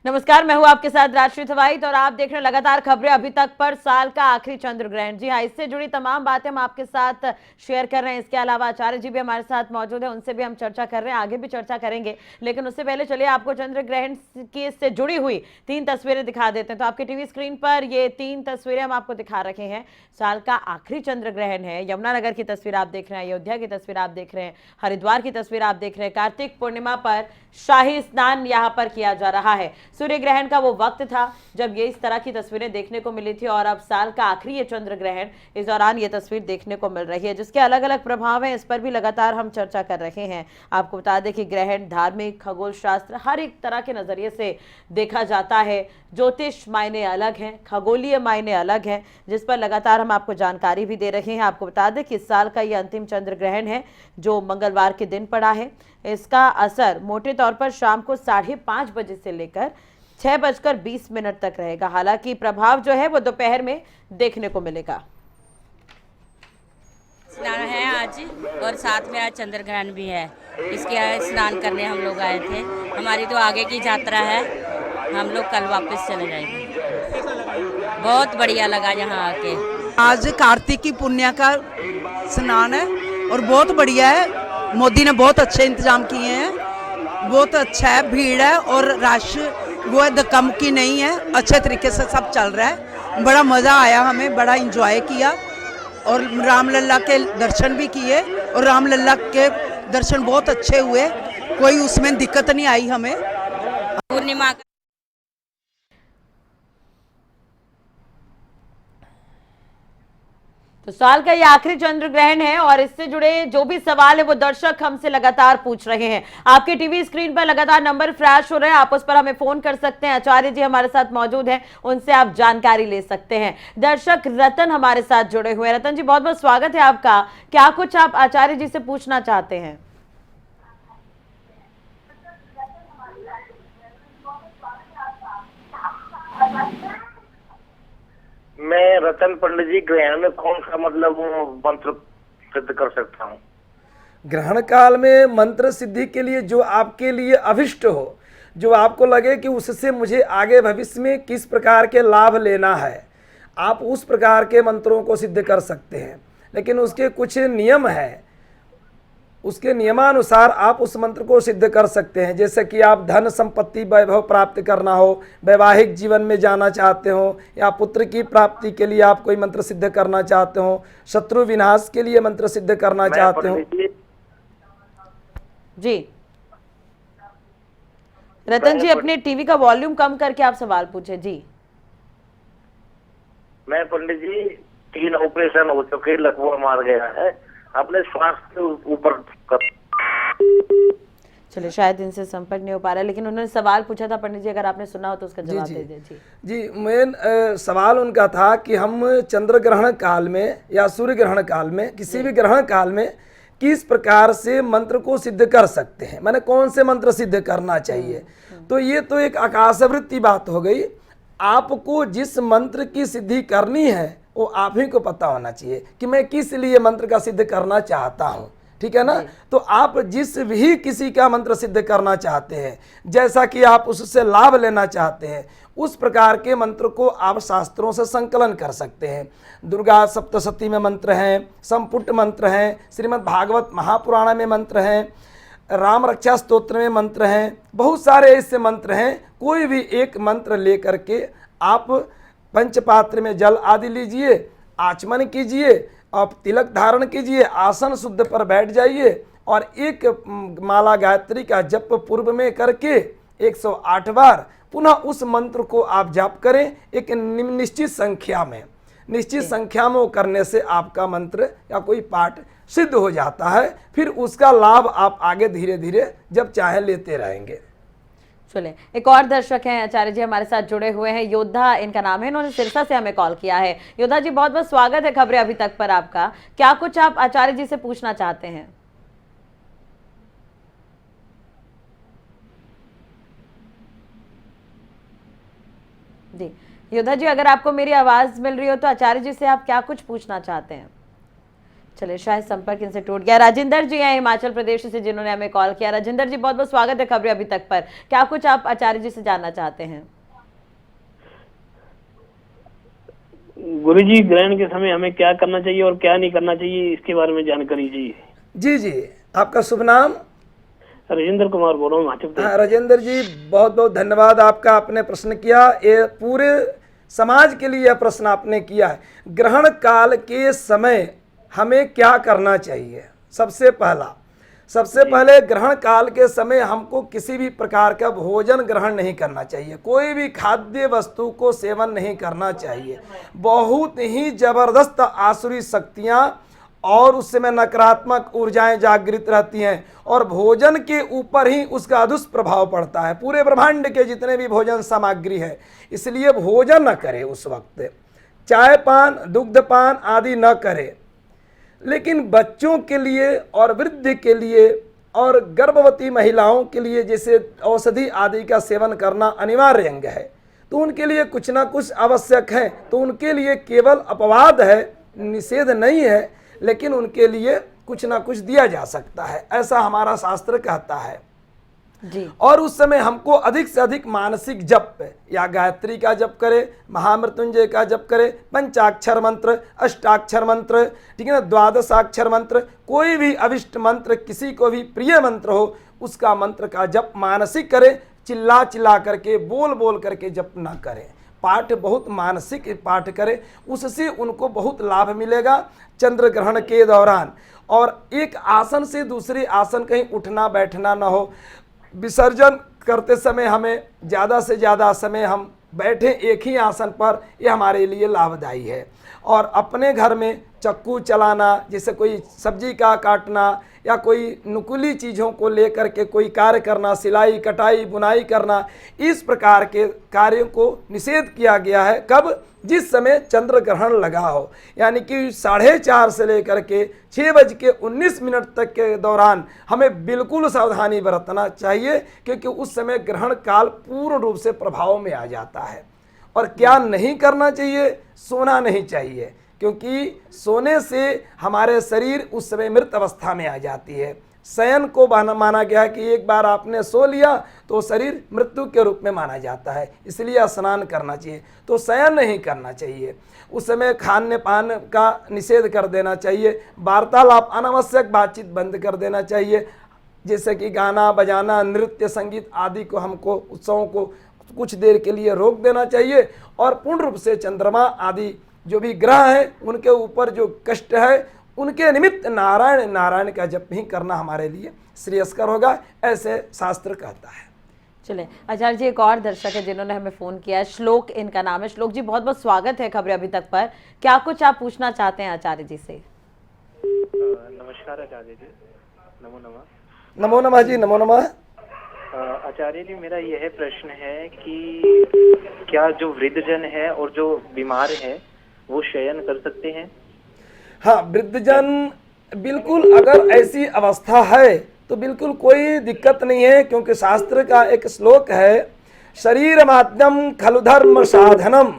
नमस्कार, मैं हूं आपके साथ राजश्री थवाइत और आप देख रहे हैं लगातार खबरें अभी तक पर। साल का आखिरी चंद्र ग्रहण, जी हाँ, इससे जुड़ी तमाम बातें हम आपके साथ शेयर कर रहे हैं। इसके अलावा आचार्य जी भी हमारे साथ मौजूद हैं, उनसे भी हम चर्चा कर रहे हैं, आगे भी चर्चा करेंगे। लेकिन उससे पहले चलिए आपको चंद्र ग्रहण की से जुड़ी हुई 3 तस्वीरें दिखा देते हैं। तो आपके टीवी स्क्रीन पर ये 3 तस्वीरें हम आपको दिखा रखे हैं। साल का आखिरी चंद्र ग्रहण है। यमुनानगर की तस्वीर आप देख रहे हैं, अयोध्या की तस्वीर आप देख रहे हैं, हरिद्वार की तस्वीर आप देख रहे हैं। कार्तिक पूर्णिमा पर शाही स्नान यहां पर किया जा रहा है। सूर्य ग्रहण का वो वक्त था जब ये इस तरह की तस्वीरें देखने को मिली थी और अब साल का आखिरी ये चंद्र ग्रहण, इस दौरान ये तस्वीर देखने को मिल रही है, जिसके अलग अलग प्रभाव हैं, इस पर भी लगातार हम चर्चा कर रहे हैं। आपको बता दें कि ग्रहण धार्मिक, खगोल शास्त्र, हर एक तरह के नजरिए से देखा जाता है। ज्योतिष मायने अलग हैं, खगोलीय मायने अलग हैं, जिस पर लगातार हम आपको जानकारी भी दे रहे हैं। आपको बता दें कि इस साल का ये अंतिम चंद्र ग्रहण है जो मंगलवार के दिन पड़ा है। इसका असर मोटे तौर पर शाम को 5:30 बजे से लेकर 6:20 तक रहेगा। हालांकि प्रभाव जो है वो दोपहर में देखने को मिलेगा। स्नान है आज और साथ में आज चंद्र ग्रहण भी है। इसके स्नान करने हम लोग आए थे। हमारी तो आगे की यात्रा है, हम लोग कल वापस चले जाएंगे। बहुत बढ़िया लगा यहाँ आके। आज कार्तिक की पुण्य का स्नान है और बहुत बढ़िया है। मोदी ने बहुत अच्छे इंतजाम किए हैं, बहुत अच्छा है। भीड़ है और रश वो कम की नहीं है, अच्छे तरीके से सब चल रहा है। बड़ा मज़ा आया, हमें बड़ा इंजॉय किया और रामलला के दर्शन भी किए और रामलला के दर्शन बहुत अच्छे हुए, कोई उसमें दिक्कत नहीं आई हमें। पूर्णिमा तो साल का ये आखिरी चंद्र ग्रहण है और इससे जुड़े जो भी सवाल है वो दर्शक हमसे लगातार पूछ रहे हैं। आपके टीवी स्क्रीन पर लगातार नंबर फ्लैश हो रहे हैं, आप उस पर हमें फोन कर सकते हैं। आचार्य जी हमारे साथ मौजूद हैं, उनसे आप जानकारी ले सकते हैं। दर्शक रतन हमारे साथ जुड़े हुए हैं। रतन जी, बहुत बहुत स्वागत है आपका। क्या कुछ आप आचार्य जी से पूछना चाहते हैं? मैं रतन पंडित जी, ग्रहण में कौन सा मतलब वो मंत्र सिद्ध कर सकता हूँ? ग्रहण काल में मंत्र सिद्धि के लिए जो आपके लिए अभिष्ट हो, जो आपको लगे कि उससे मुझे आगे भविष्य में किस प्रकार के लाभ लेना है, आप उस प्रकार के मंत्रों को सिद्ध कर सकते हैं। लेकिन उसके कुछ नियम हैं, उसके नियमानुसार आप उस मंत्र को सिद्ध कर सकते हैं। जैसे कि आप धन संपत्ति वैभव प्राप्त करना हो, वैवाहिक जीवन में जाना चाहते हो, या पुत्र की प्राप्ति के लिए आप कोई मंत्र सिद्ध करना चाहते हो, शत्रु विनाश के लिए मंत्र सिद्ध करना चाहते हो। जी रतन जी, अपने टीवी का वॉल्यूम कम करके आप सवाल पूछे। जी मैं पंडित जी 3 ऑपरेशन हो चुके, लकवा मार गया है, अपने स्वास्थ्य के ऊपर चलिए, शायद इनसे संपर्क नहीं हो पा रहा है, लेकिन उन्होंने सवाल पूछा था पंडित जी, अगर आपने सुना हो तो उसका जवाब दे दीजिए। जी, मेन सवाल उनका था कि हम चंद्र ग्रहण काल में या सूर्य ग्रहण काल में, किसी भी ग्रहण काल में किस प्रकार से मंत्र को सिद्ध कर सकते हैं, माने कौन से मंत्र सिद्ध करना चाहिए। तो ये तो एक आकाशवृत्ति बात हो गई। आपको जिस मंत्र की सिद्धि करनी है वो आप ही को पता होना चाहिए कि मैं किस लिए मंत्र का सिद्ध करना चाहता हूँ, ठीक है ना। तो आप जिस भी किसी का मंत्र सिद्ध करना चाहते हैं, जैसा कि आप उससे लाभ लेना चाहते हैं, उस प्रकार के मंत्र को आप शास्त्रों से संकलन कर सकते हैं। दुर्गा सप्तशती में मंत्र हैं, संपुट मंत्र हैं, श्रीमद् भागवत महापुराण में मंत्र हैं, राम रक्षा स्तोत्र में मंत्र हैं, बहुत सारे ऐसे मंत्र हैं। कोई भी एक मंत्र लेकर के आप पंचपात्र में जल आदि लीजिए, आचमन कीजिए, आप तिलक धारण कीजिए, आसन शुद्ध पर बैठ जाइए और एक माला गायत्री का जप पूर्व में करके 108 बार पुनः उस मंत्र को आप जप करें। एक निश्चित संख्या में, निश्चित संख्या में करने से आपका मंत्र या कोई पाठ सिद्ध हो जाता है। फिर उसका लाभ आप आगे धीरे धीरे जब चाहे लेते रहेंगे। चलिए, एक और दर्शक हैं आचार्य जी हमारे साथ जुड़े हुए हैं, योद्धा इनका नाम है, इन्होंने सिरसा से हमें कॉल किया है। योद्धा जी, बहुत बहुत स्वागत है खबरें अभी तक पर आपका। क्या कुछ आप आचार्य जी से पूछना चाहते हैं? जी योद्धा जी, अगर आपको मेरी आवाज मिल रही हो तो आचार्य जी से आप क्या कुछ पूछना चाहते हैं? चलिए, शायद संपर्क इनसे टूट गया। राजेंद्र जी हैं हिमाचल प्रदेश से, जिन्होंने हमें कॉल किया। राजेंद्र जी, बहुत बहुत स्वागत है खबरें अभी तक पर। क्या कुछ आप आचार्य जी से जानना चाहते हैं? गुरुजी, ग्रहण के समय हमें क्या करना चाहिए और क्या नहीं करना चाहिए, इसके बारे में जानकारी चाहिए। जी जी, आपका शुभ नाम? राजेंद्र कुमार बोल रहा हूँ हिमाचल प्रदेश। राजेंद्र जी, बहुत बहुत धन्यवाद आपका, आपने प्रश्न किया। ये पूरे समाज के लिए यह प्रश्न आपने किया है। ग्रहण काल के समय हमें क्या करना चाहिए? सबसे पहले ग्रहण काल के समय हमको किसी भी प्रकार का भोजन ग्रहण नहीं करना चाहिए, कोई भी खाद्य वस्तु को सेवन नहीं करना चाहिए। बहुत ही जबरदस्त आसुरी शक्तियाँ और उस समय नकारात्मक ऊर्जाएं जागृत रहती हैं और भोजन के ऊपर ही उसका दुष्प्रभाव पड़ता है, पूरे ब्रह्मांड के जितने भी भोजन सामग्री है। इसलिए भोजन न करें उस वक्त, चाय पान दुग्ध पान आदि न करें। लेकिन बच्चों के लिए और वृद्ध के लिए और गर्भवती महिलाओं के लिए जैसे औषधि आदि का सेवन करना अनिवार्य अंग है, तो उनके लिए कुछ ना कुछ आवश्यक है। तो उनके लिए केवल अपवाद है, निषेध नहीं है, लेकिन उनके लिए कुछ ना कुछ दिया जा सकता है, ऐसा हमारा शास्त्र कहता है जी। और उस समय हमको अधिक से अधिक मानसिक जप या गायत्री का जप करें, महामृत्युंजय का जप करें, पंचाक्षर मंत्र, अष्टाक्षर मंत्र, ठीक है ना, द्वादशाक्षर मंत्र, कोई भी अविष्ट मंत्र, किसी को भी प्रिय मंत्र हो उसका मंत्र का जप मानसिक करें। चिल्ला चिल्ला करके बोल बोल करके जप ना करें। पाठ बहुत मानसिक पाठ करें, उससे उनको बहुत लाभ मिलेगा चंद्र ग्रहण के दौरान। और एक आसन से दूसरे आसन कहीं उठना बैठना ना हो। विसर्जन करते समय हमें ज़्यादा से ज़्यादा समय हम बैठे एक ही आसन पर, यह हमारे लिए लाभदायी है। और अपने घर में चक्कू चलाना, जैसे कोई सब्जी का काटना या कोई नुकीली चीज़ों को लेकर के कोई कार्य करना, सिलाई कटाई बुनाई करना, इस प्रकार के कार्यों को निषेध किया गया है। कब? जिस समय चंद्र ग्रहण लगा हो, यानी कि 4:30 से लेकर के 6:19 तक के दौरान हमें बिल्कुल सावधानी बरतना चाहिए, क्योंकि उस समय ग्रहण काल पूर्ण रूप से प्रभाव में आ जाता है। और क्या नहीं करना चाहिए? सोना नहीं चाहिए, क्योंकि सोने से हमारे शरीर उस समय मृत अवस्था में आ जाती है। शयन को माना गया है कि एक बार आपने सो लिया तो शरीर मृत्यु के रूप में माना जाता है, इसलिए स्नान करना चाहिए। तो शयन नहीं करना चाहिए, उस समय खाने पान का निषेध कर देना चाहिए। वार्तालाप, अनावश्यक बातचीत बंद कर देना चाहिए, जैसे कि गाना बजाना, नृत्य संगीत आदि को हमको उत्सवों को कुछ देर के लिए रोक देना चाहिए। और पूर्ण रूप से चंद्रमा आदि जो भी ग्रह हैं उनके ऊपर जो कष्ट है उनके निमित्त नारायण नारायण का जप ही करना हमारे लिए श्रेयस्कर होगा, ऐसे शास्त्र कहता है। चले आचार्य जी, एक और दर्शक है जिन्होंने हमें फोन किया है, श्लोक इनका नाम है। श्लोक जी, बहुत बहुत स्वागत है खबरें अभी तक पर। क्या कुछ आप पूछना चाहते हैं आचार्य जी से? नमस्कार आचार्य जी। नमो नमः। नमो नमः जी, नमो नमः। आचार्य जी, मेरा यह प्रश्न है कि क्या जो वृद्धजन है और जो बीमार है वो शयन कर सकते हैं? हाँ, वृद्धजन बिल्कुल, अगर ऐसी अवस्था है तो बिल्कुल कोई दिक्कत नहीं है, क्योंकि शास्त्र का एक श्लोक है, शरीर माध्यम खलु धर्म साधनम।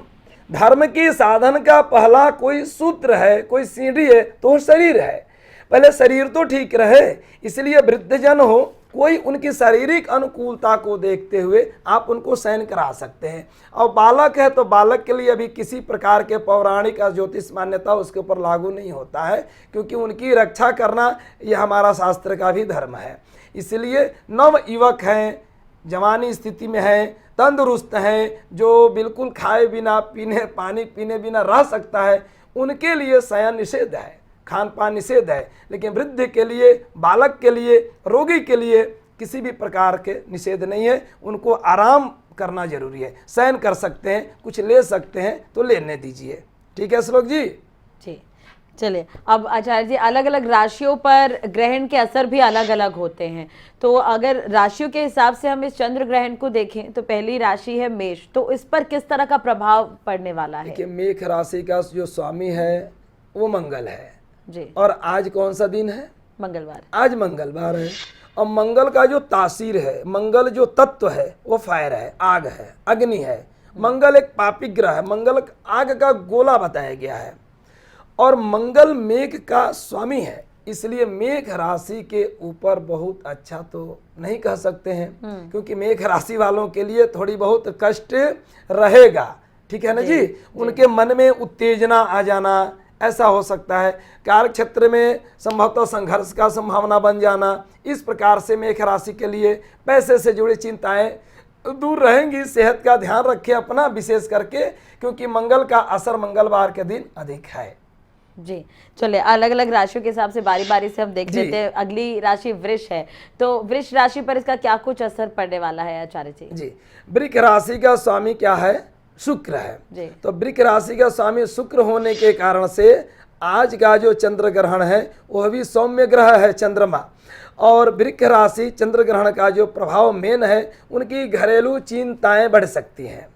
धर्म की साधन का पहला कोई सूत्र है, कोई सीढ़ी है तो शरीर है। पहले शरीर तो ठीक रहे, इसलिए वृद्धजन हो, कोई उनकी शारीरिक अनुकूलता को देखते हुए आप उनको शयन करा सकते हैं। और बालक है तो बालक के लिए अभी किसी प्रकार के पौराणिक या ज्योतिष मान्यता उसके ऊपर लागू नहीं होता है, क्योंकि उनकी रक्षा करना यह हमारा शास्त्र का भी धर्म है। इसलिए नव युवक हैं, जवानी स्थिति में हैं, तंदुरुस्त हैं, जो बिल्कुल खाए बिना पीने पानी पीने बिना रह सकता है, उनके लिए शयन निषेध है, खान पान निषेध है। लेकिन वृद्ध के लिए, बालक के लिए, रोगी के लिए किसी भी प्रकार के निषेध नहीं है। उनको आराम करना जरूरी है, शयन कर सकते हैं, कुछ ले सकते हैं तो लेने दीजिए। ठीक है श्लोक जी? जी, चलिए अब आचार्य जी, अलग अलग राशियों पर ग्रहण के असर भी अलग अलग होते हैं। तो अगर राशियों के हिसाब से हम इस चंद्र ग्रहण को देखें तो पहली राशि है मेष, तो इस पर किस तरह का प्रभाव पड़ने वाला है? देखिए, मेष राशि का जो स्वामी है वो मंगल है जी। और आज कौन सा दिन है? मंगलवार। आज मंगलवार है। और मंगल का जो तासीर है, मंगल जो तत्व है वो फायर है, आग है, अग्नि है। मंगल एक पापी ग्रह है, मंगल आग का गोला बताया गया है। और मंगल मेघ का स्वामी है, इसलिए मेघ राशि के ऊपर बहुत अच्छा तो नहीं कह सकते हैं, क्योंकि मेघ राशि वालों के लिए थोड़ी बहुत कष्ट रहेगा। ठीक है ना जी, उनके मन में उत्तेजना आ जाना ऐसा हो सकता है, कार्य क्षेत्र में संभवतः संघर्ष का संभावना बन जाना, इस प्रकार से मेघ राशि के लिए पैसे से जुड़ी चिंताएं दूर रहेंगी। सेहत का ध्यान रखें अपना विशेष करके, क्योंकि मंगल का असर मंगलवार के दिन अधिक है। जी चलिए, अलग अलग राशियों के हिसाब से बारी बारी से हम देख लेते हैं। अगली राशि वृष है, तो वृष राशि पर इसका क्या कुछ असर पड़ने वाला है आचार्य जी? जी, वृष राशि का स्वामी क्या है? शुक्र है जी। तो वृष राशि का स्वामी शुक्र होने के कारण से आज का जो चंद्र ग्रहण है वह भी सौम्य ग्रह है, चंद्रमा। और वृष राशि चंद्र ग्रहण का जो प्रभाव मेन है, उनकी घरेलू चिंताएं बढ़ सकती हैं।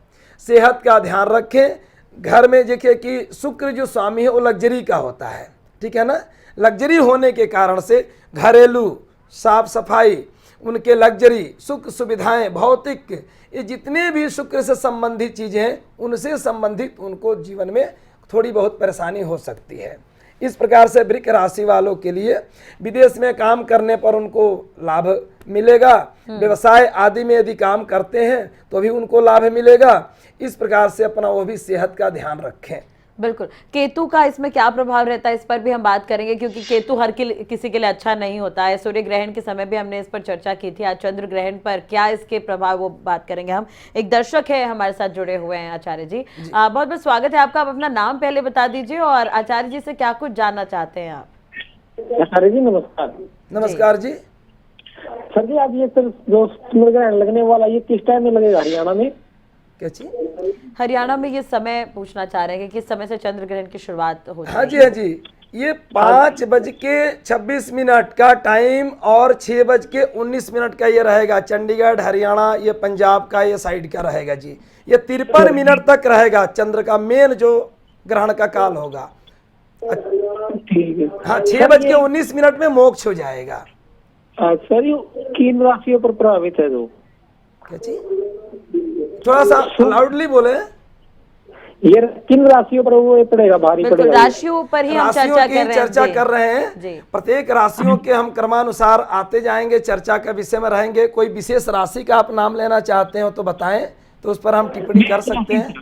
सेहत का ध्यान रखें। घर में देखिए कि शुक्र जो स्वामी है वो लग्जरी का होता है, ठीक है ना। लग्जरी होने के कारण से घरेलू साफ सफाई, उनके लग्जरी सुख सुविधाएं, भौतिक, ये जितने भी शुक्र से संबंधित चीज़ें हैं उनसे संबंधित उनको जीवन में थोड़ी बहुत परेशानी हो सकती है। इस प्रकार से वृष राशि वालों के लिए विदेश में काम करने पर उनको लाभ मिलेगा। व्यवसाय आदि में यदि काम करते हैं तो भी उनको लाभ मिलेगा। इस प्रकार से अपना वो भी सेहत का ध्यान रखें। बिल्कुल। केतु का इसमें क्या प्रभाव रहता है, इस पर भी हम बात करेंगे, क्योंकि केतु हर किसी के लिए अच्छा नहीं होता है। सूर्य ग्रहण के समय भी हमने इस पर चर्चा की थी। आज चंद्र ग्रहण पर क्या इसके प्रभाव, वो बात करेंगे हम। एक दर्शक है हमारे साथ जुड़े हुए हैं आचार्य जी, बहुत बहुत स्वागत है आपका। आप अपना नाम पहले बता दीजिए और आचार्य जी से क्या कुछ जानना चाहते हैं आप। आचार्य जी नमस्कार। नमस्कार जी। सर जी, आज ये फिर जो चंद्र ग्रहण लगने वाला, ये किस टाइम में लगेगा हरियाणा में? क्या चीज? हरियाणा में ये समय पूछना चाह रहे हैं कि किस समय से चंद्र ग्रहण की शुरुआत हो? हाँ जी, हाँ जी, ये 5:26 का टाइम और 6:19 का ये रहेगा। चंडीगढ़, हरियाणा, ये पंजाब का ये साइड का रहेगा जी। ये 53 मिनट तक रहेगा चंद्र का मेन जो ग्रहण का काल होगा। ठीक है। हाँ, 6:19 में मोक्ष हो जाएगा। सर, ये किन राशियों पर प्रभावित है? जो क्या चीज? थोड़ा सा लाउडली बोले। ये किन राशियों पर वो पड़ेगा, भारी बिल्कुल, पड़ेगा? राशियों पर ही हम राशियों चर्चा की कर रहे हैं। चर्चा जी। कर रहे हैं। जी। प्रत्येक राशियों के हम क्रमानुसार आते जाएंगे, चर्चा का विषय में रहेंगे। कोई विशेष राशि का आप नाम लेना चाहते हो तो बताएं, तो उस पर हम टिप्पणी कर सकते हैं।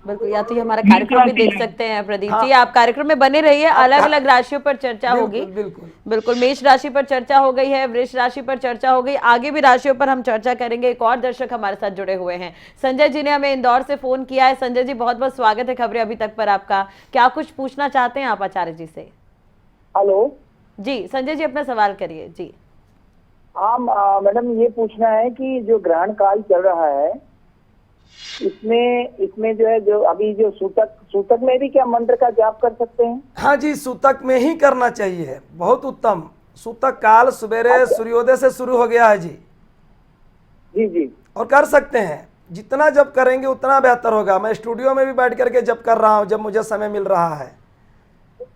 बिल्कुल, या तो ये हमारा कार्यक्रम भी देख सकते हैं प्रदीप जी। आप कार्यक्रम में बने रहिए, अलग अलग राशियों पर चर्चा होगी। बिल्कुल। बिल्कुल, मेष राशि पर चर्चा हो गई है, वृष राशि पर चर्चा हो गई, आगे भी राशियों पर हम चर्चा करेंगे। एक और दर्शक हमारे साथ जुड़े हुए हैं, संजय जी ने हमें इंदौर से फोन किया है। संजय जी, बहुत बहुत स्वागत है खबरें अभी तक पर आपका। क्या कुछ पूछना चाहते हैं आप आचार्य जी से? हेलो जी संजय जी, अपना सवाल करिए जी। हाँ मैडम, ये पूछना है कि जो ग्रहण काल चल रहा है इसमें जो है, जो अभी जो सूतक में भी क्या मंत्र का जाप कर सकते हैं? हाँ जी, सूतक में ही करना चाहिए, बहुत उत्तम। सूतक काल सवेरे सूर्योदय से शुरू हो गया है जी। जी जी। और कर सकते हैं, जितना जब करेंगे उतना बेहतर होगा। मैं स्टूडियो में भी बैठ करके जब कर रहा हूँ, जब मुझे समय मिल रहा है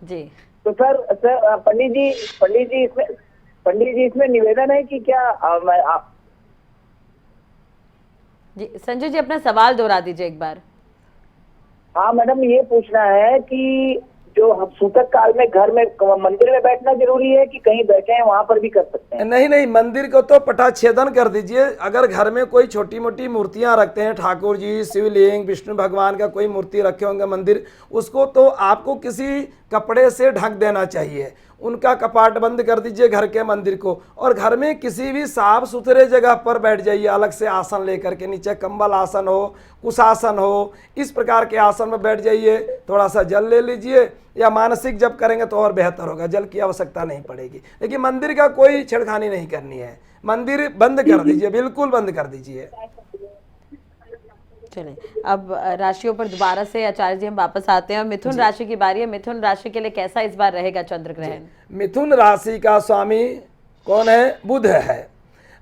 जी। तो सर पंडित जी इसमें निवेदन है कि क्या जी संजय जी, अपना सवाल दोहरा दीजिए एक बार। हाँ मैडम, ये पूछना है कि जो हम सूतक काल में घर में मंदिर में बैठना जरूरी है कि कहीं बैठे हैं वहां पर भी कर सकते हैं? नहीं नहीं, मंदिर को तो पटाच्छेदन कर दीजिए। अगर घर में कोई छोटी मोटी मूर्तियां रखते हैं, ठाकुर जी, शिवलिंग, विष्णु भगवान का कोई मूर्ति रखे होंगे मंदिर, उसको तो आपको किसी कपड़े से ढक देना चाहिए। उनका कपाट बंद कर दीजिए घर के मंदिर को, और घर में किसी भी साफ सुथरे जगह पर बैठ जाइए, अलग से आसन लेकर के। नीचे कंबल आसन हो, कुशासन हो, इस प्रकार के आसन में बैठ जाइए। थोड़ा सा जल ले लीजिए, या मानसिक जप करेंगे तो और बेहतर होगा, जल की आवश्यकता नहीं पड़ेगी। लेकिन मंदिर का कोई छेड़खानी नहीं करनी है। मंदिर बंद कर दीजिए, बिल्कुल बंद कर दीजिए। चलें, अब राशियों पर दोबारा से आचार्य जी हम वापस आते हैं। मिथुन राशि की बारी है। मिथुन राशि के लिए कैसा इस बार रहेगा चंद्र ग्रहण? मिथुन राशि का स्वामी कौन है? बुध है।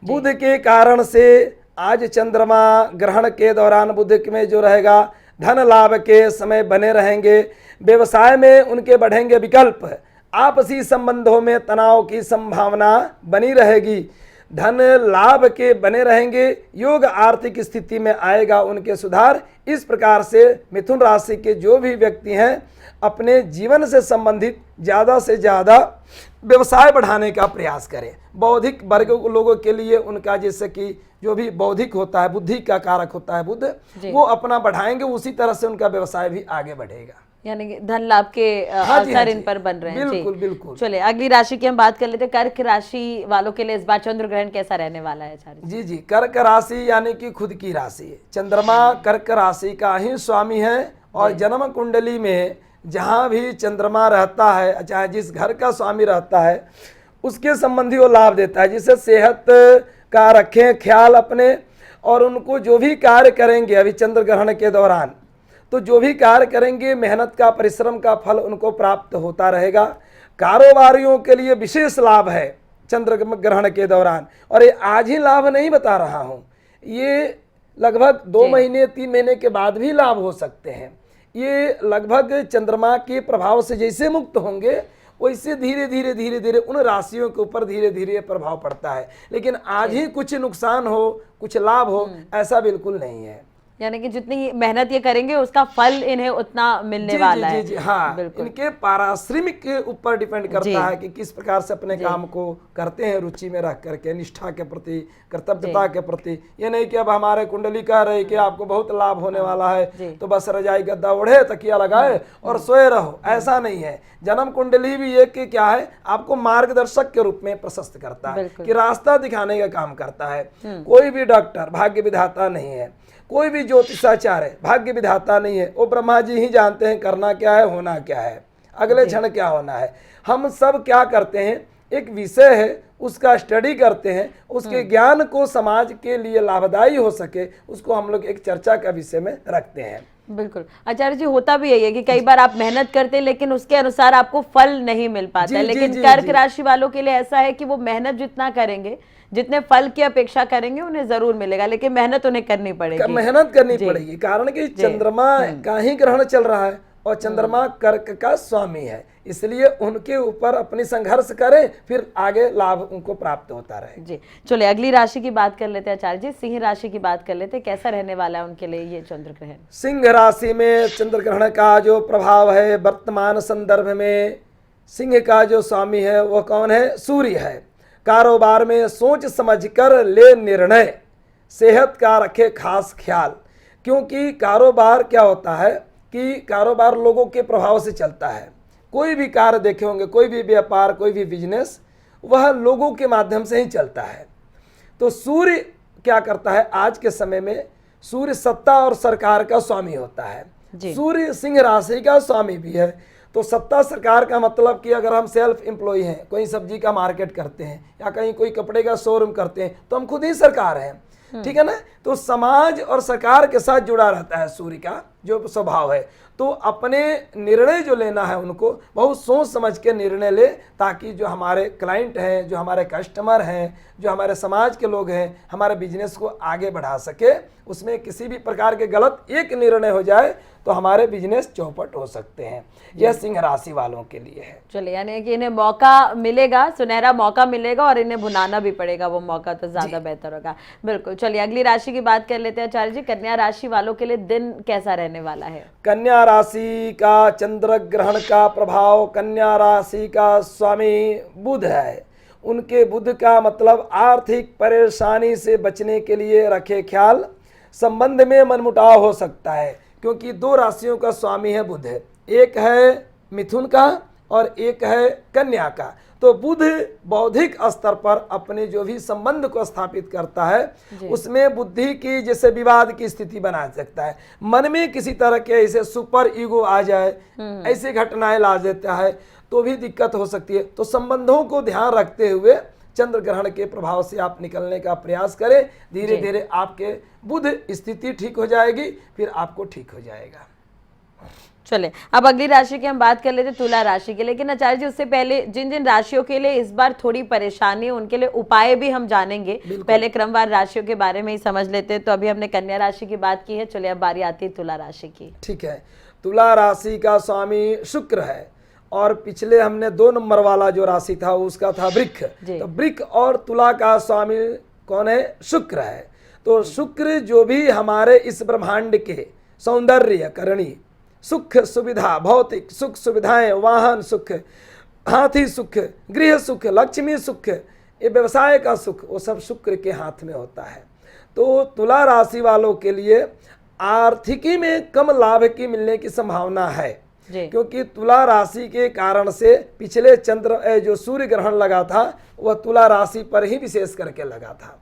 बुध के कारण से आज चंद्रमा ग्रहण के दौरान बुध में जो रहेगा, धन लाभ के समय बने रहेंगे। व्यवसाय में उनके बढ़ेंगे विकल्प। आपसी संबंधों में तनाव की संभावना बनी रहेगी। धन लाभ के बने रहेंगे, योग आर्थिक स्थिति में आएगा उनके सुधार। इस प्रकार से मिथुन राशि के जो भी व्यक्ति हैं अपने जीवन से संबंधित ज़्यादा से ज़्यादा व्यवसाय बढ़ाने का प्रयास करें। बौद्धिक वर्ग लोगों के लिए उनका जैसे कि जो भी बौद्धिक होता है, बुद्धि का कारक होता है बुध, वो अपना बढ़ाएंगे, उसी तरह से उनका व्यवसाय भी आगे बढ़ेगा। यानी कि धन लाभ के हाँ जी, हाँ अवसर इन जी। पर बन रहे हैं। बिल्कुल जी। बिल्कुल। चलिए अगली राशि की हम बात कर लेते हैं। कर्क राशि वालों के लिए इस बार चंद्र ग्रहण कैसा रहने वाला है आचार्य जी? जी जी, कर्क राशि यानी कि खुद की राशि है। चंद्रमा कर्क राशि का ही स्वामी है और जन्म कुंडली में जहाँ भी चंद्रमा रहता है, चाहे जिस घर का स्वामी रहता है, उसके संबंधी वो लाभ देता है। जिससे सेहत का रखें ख्याल अपने, और उनको जो भी कार्य करेंगे अभी चंद्र ग्रहण के दौरान, तो जो भी कार्य करेंगे मेहनत का परिश्रम का फल उनको प्राप्त होता रहेगा। कारोबारियों के लिए विशेष लाभ है चंद्र ग्रहण के दौरान, और ये आज ही लाभ नहीं बता रहा हूँ, ये लगभग 2 महीने 3 महीने के बाद भी लाभ हो सकते हैं। ये लगभग चंद्रमा के प्रभाव से जैसे मुक्त होंगे वैसे धीरे धीरे धीरे धीरे उन राशियों के ऊपर धीरे धीरे प्रभाव पड़ता है। लेकिन आज ही कुछ नुकसान हो कुछ लाभ हो ऐसा बिल्कुल नहीं है। यानी कि जितनी मेहनत ये करेंगे उसका फल इन्हें उतना मिलने वाला है। जी, हाँ, बिल्कुल। इनके पारिश्रमिक के ऊपर डिपेंड करता है कि किस प्रकार से अपने काम को करते हैं, रुचि में रख करके, निष्ठा के प्रति, कर्तव्यता के प्रति। ये नहीं कि अब हमारे कुंडली कह रही कि आपको बहुत लाभ होने वाला है तो बस रजाई गद्दा ओढ़े तकिया लगाए और सोए रहो, ऐसा नहीं है। जन्म कुंडली भी एक कि क्या है, आपको मार्गदर्शक के रूप में प्रशस्त करता है, कि रास्ता दिखाने का काम करता है। कोई भी डॉक्टर भाग्य विधाता नहीं है, कोई भी ज्योतिषाचार्य भाग्य विधाता नहीं है। वो ब्रह्मा जी ही जानते हैं करना क्या है, होना क्या है, अगले क्षण क्या होना है। हम सब क्या करते हैं, एक विषय है उसका स्टडी करते हैं, उसके ज्ञान को समाज के लिए लाभदायी हो सके उसको हम लोग एक चर्चा का विषय में रखते हैं। बिल्कुल आचार्य जी, होता भी यही है कि कई बार आप मेहनत करते हैं लेकिन उसके अनुसार आपको फल नहीं मिल पाता है। लेकिन कर्क राशि वालों के लिए ऐसा है कि वो मेहनत जितना करेंगे, जितने फल की अपेक्षा करेंगे उन्हें जरूर मिलेगा, लेकिन मेहनत उन्हें करनी पड़ेगी। मेहनत करनी पड़ेगी, कारण कि चंद्रमा का ही ग्रहण चल रहा है और चंद्रमा कर्क का स्वामी है, इसलिए उनके ऊपर अपनी संघर्ष करें, फिर आगे लाभ उनको प्राप्त होता रहे। जी चलिए अगली राशि की बात कर लेते हैं आचार्य जी। सिंह राशि की बात कर लेते हैं, कैसा रहने वाला है उनके लिए ये चंद्र ग्रहण? सिंह राशि में चंद्र ग्रहण का जो प्रभाव है वर्तमान संदर्भ में, सिंह का जो स्वामी है वो कौन है? सूर्य है। कारोबार में सोच समझकर ले निर्णय, सेहत का रखे खास ख्याल, क्योंकि कारोबार क्या होता है कि कारोबार लोगों के प्रभाव से चलता है। कोई भी कार्य देखे होंगे, कोई भी व्यापार, कोई भी बिजनेस, वह लोगों के माध्यम से ही चलता है। तो सूर्य क्या करता है, आज के समय में सूर्य सत्ता और सरकार का स्वामी होता है। सूर्य सिंह राशि का स्वामी भी है। तो सत्ता सरकार का मतलब कि अगर हम सेल्फ एम्प्लॉय हैं, कोई सब्जी का मार्केट करते हैं या कहीं कोई कपड़े का शोरूम करते हैं, तो हम खुद ही सरकार हैं, ठीक है ना। तो समाज और सरकार के साथ जुड़ा रहता है सूर्य का जो स्वभाव है। तो अपने निर्णय जो लेना है उनको बहुत सोच समझ के निर्णय ले, ताकि जो हमारे क्लाइंट हैं, जो हमारे कस्टमर हैं, जो हमारे समाज के लोग हैं, हमारे बिजनेस को आगे बढ़ा सके। उसमें किसी भी प्रकार के गलत एक निर्णय हो जाए तो हमारे बिजनेस चौपट हो सकते हैं। यह सिंह राशि वालों के लिए है। चलिए यानी कि इन्हें मौका मिलेगा, सुनहरा मौका मिलेगा और इन्हें भुनाना भी पड़ेगा वो मौका, तो ज्यादा बेहतर होगा। बिल्कुल। चलिए अगली राशि की बात कर लेते हैं आचार्य जी। कन्या राशि वालों के लिए दिन कैसा रहने वाला है? कन्या राशि का चंद्र ग्रहण का प्रभाव, कन्या राशि का स्वामी बुध है। उनके बुध का मतलब आर्थिक परेशानी से बचने के लिए रखे ख्याल। संबंध में मनमुटाव हो सकता है, क्योंकि 2 राशियों का स्वामी है बुध है, एक है मिथुन का और एक है कन्या का। तो बुध बौद्धिक स्तर पर अपने जो भी संबंध को स्थापित करता है उसमें बुद्धि की जैसे विवाद की स्थिति बना सकता है। मन में किसी तरह के ऐसे सुपर ईगो आ जाए, ऐसी घटनाएं ला देता है तो भी दिक्कत हो सकती है। तो संबंधों को ध्यान रखते हुए चंद्र ग्रहण के प्रभाव से आप निकलने का प्रयास करें। धीरे धीरे आपके बुध स्थिति ठीक हो जाएगी, फिर आपको ठीक हो जाएगा। चले अब अगली राशि की हम बात कर लेते तुला राशि की। लेकिन आचार्य जी उससे पहले जिन जिन राशियों के लिए इस बार थोड़ी परेशानी है उनके लिए उपाय भी हम जानेंगे। पहले क्रमवार राशियों के बारे में ही समझ लेते हैं। तो अभी हमने कन्या राशि की बात की है, चलिए अब बारी आती है तुला राशि की। ठीक है। तुला राशि का स्वामी शुक्र है और पिछले हमने 2 नंबर वाला जो राशि था उसका था वृक्ष। जी। तो वृक्ष और तुला का स्वामी कौन है? शुक्र है। तो शुक्र जो भी हमारे इस ब्रह्मांड के सौंदर्य करणी, सुख सुविधा, भौतिक सुख सुविधाएं, वाहन सुख, हाथी सुख, गृह सुख, लक्ष्मी सुख, ये व्यवसाय का सुख, वो सब शुक्र के हाथ में होता है। तो तुला राशि वालों के लिए आर्थिकी में कम लाभ की मिलने की संभावना है, जी। क्योंकि तुला राशि के कारण से पिछले जो सूर्य ग्रहण लगा था वह तुला राशि पर ही विशेष करके लगा था,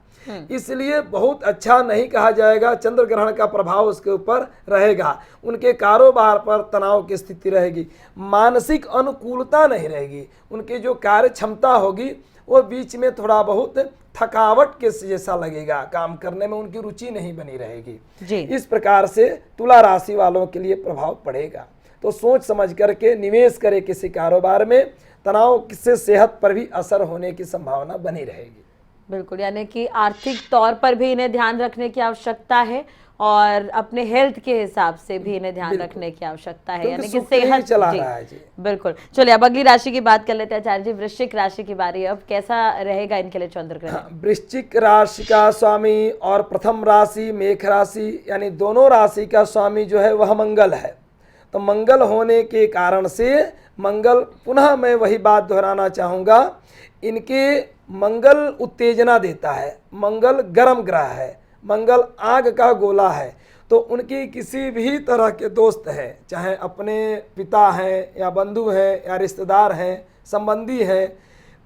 इसलिए बहुत अच्छा नहीं कहा जाएगा। चंद्र ग्रहण का प्रभाव उसके ऊपर रहेगा, उनके कारोबार पर तनाव की स्थिति रहेगी, मानसिक अनुकूलता नहीं रहेगी, उनकी जो कार्य क्षमता होगी वो बीच में थोड़ा बहुत थकावट के जैसा लगेगा, काम करने में उनकी रुचि नहीं बनी रहेगी जी। इस प्रकार से तुला राशि वालों के लिए प्रभाव पड़ेगा। तो सोच समझ करके निवेश करें किसी कारोबार में, तनाव से सेहत पर भी असर होने की संभावना बनी रहेगी। बिल्कुल, यानी कि आर्थिक तौर पर भी इन्हें ध्यान रखने की आवश्यकता है और अपने हेल्थ के हिसाब से भी इन्हें ध्यान रखने की आवश्यकता है, यानी कि शुक्र ही सेहत चला जी, रहा है जी। बिल्कुल। चलिए अब अगली राशि की बात कर लेते हैं आचार्य जी। वृश्चिक राशि की बारी है, अब कैसा रहेगा इनके लिए चंद्र ग्रहण? हाँ, वृश्चिक राशि का स्वामी और प्रथम राशि मेष राशि यानी दोनों राशि का स्वामी जो है वह मंगल है। तो मंगल होने के कारण से मंगल, पुनः मैं वही बात दोहराना चाहूँगा, इनके मंगल उत्तेजना देता है, मंगल गर्म ग्रह है, मंगल आग का गोला है। तो उनकी किसी भी तरह के दोस्त हैं, चाहे अपने पिता हैं या बंधु हैं या रिश्तेदार हैं, संबंधी हैं,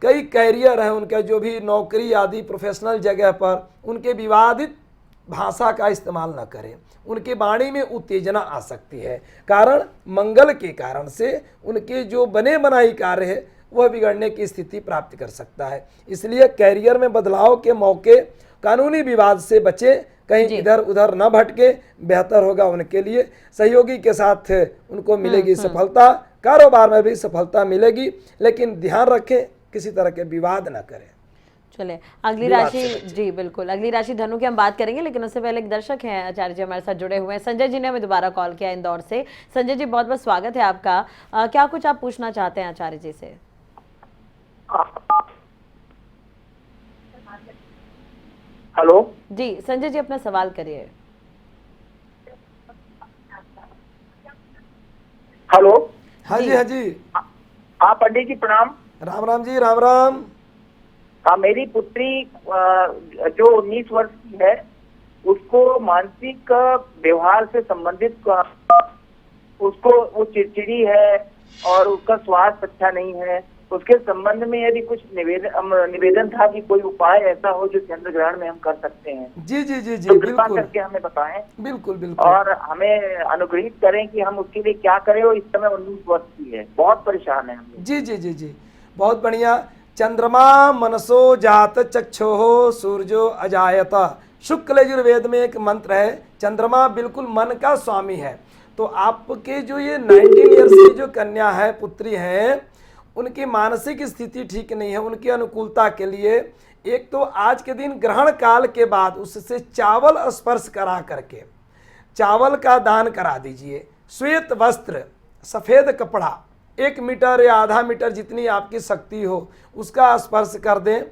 कई कैरियर हैं उनका, जो भी नौकरी आदि प्रोफेशनल जगह पर, उनके विवादित भाषा का इस्तेमाल न करें, उनके वाणी में उत्तेजना आ सकती है। कारण मंगल के कारण से उनके जो बने बनाई कार्य है वह बिगड़ने की स्थिति प्राप्त कर सकता है। इसलिए कैरियर में बदलाव के मौके, कानूनी विवाद से बचे, कहीं इधर उधर न भटके, बेहतर होगा उनके लिए। सहयोगी के साथ उनको मिलेगी सफलता, कारोबार में भी सफलता मिलेगी, लेकिन ध्यान रखें किसी तरह के विवाद न करें। चले अगली राशि जी, बिल्कुल अगली राशि धनु की हम बात करेंगे, लेकिन उससे पहले एक दर्शक हैं आचार्य जी हमारे साथ जुड़े हुए हैं। संजय जी ने हमें दोबारा कॉल किया इंदौर से। संजय जी बहुत बहुत स्वागत है आपका। क्या कुछ आप पूछना चाहते हैं आचार्य जी से? हेलो जी संजय जी अपना सवाल करिए। हेलो। हाँ जी, हाँ जी। हाँ पंडित जी प्रणाम। राम राम जी, राम राम। हाँ, मेरी पुत्री जो 19 वर्ष की है, उसको मानसिक व्यवहार से संबंधित उसको वो चिड़चिड़ी है और उसका स्वास्थ्य अच्छा नहीं है। उसके संबंध में यदि कुछ निवेदन था कि कोई उपाय ऐसा हो जो चंद्र ग्रहण में हम कर सकते हैं। जी जी जी जी, तो कृपा बिल्कुल करके हमें बताएं। बिल्कुल बिल्कुल। और हमें अनुग्रहित करें कि हम उसके लिए क्या करें। वो इस समय 19 वर्ष की है, बहुत परेशान है हम। जी जी जी जी, बहुत बढ़िया। चंद्रमा मनसो जात चक्षुः सूर्यो अजायत, शुक्ल यजुर्वेद में एक मंत्र है। चंद्रमा बिल्कुल मन का स्वामी है। तो आपके जो ये 19 ईयर्स की जो कन्या है, पुत्री है, उनकी मानसिक स्थिति ठीक नहीं है। उनकी अनुकूलता के लिए एक तो आज के दिन ग्रहण काल के बाद उससे चावल स्पर्श करा करके चावल का दान करा दीजिए। श्वेत वस्त्र, सफ़ेद कपड़ा, 1 मीटर या आधा मीटर जितनी आपकी शक्ति हो उसका स्पर्श कर दें।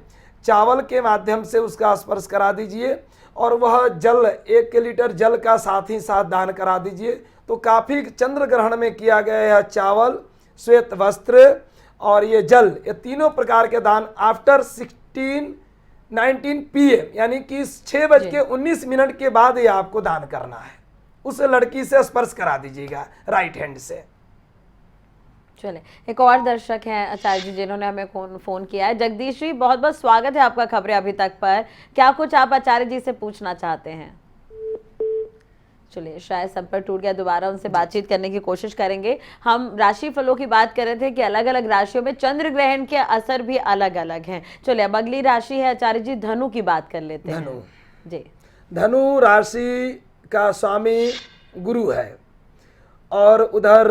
चावल के माध्यम से उसका स्पर्श करा दीजिए और वह जल, 1 लीटर जल का साथ ही साथ दान करा दीजिए। तो काफ़ी चंद्र ग्रहण में किया गया है चावल, श्वेत वस्त्र और ये जल, ये तीनों प्रकार के दान आफ्टर 19 PM यानी कि 6:19 के बाद ये आपको दान करना है। उस लड़की से स्पर्श करा दीजिएगा राइट हैंड से। चले एक और दर्शक हैं आचार्य जी जिन्होंने हमें फोन किया है। जगदीश जी बहुत बहुत स्वागत है आपका खबरें अभी तक पर। क्या कुछ आप आचार्य जी से पूछना चाहते हैं? चलिए शायद संपर्क टूट गया, दोबारा उनसे बातचीत करने की कोशिश करेंगे। हम राशि फलों की बात कर रहे थे कि अलग अलग राशियों में चंद्र ग्रहण के असर भी अलग अलग हैं। चलिए अब अगली राशि है आचार्य जी धनु की बात कर लेते हैं। धनु जी, धनु राशि का स्वामी गुरु है और उधर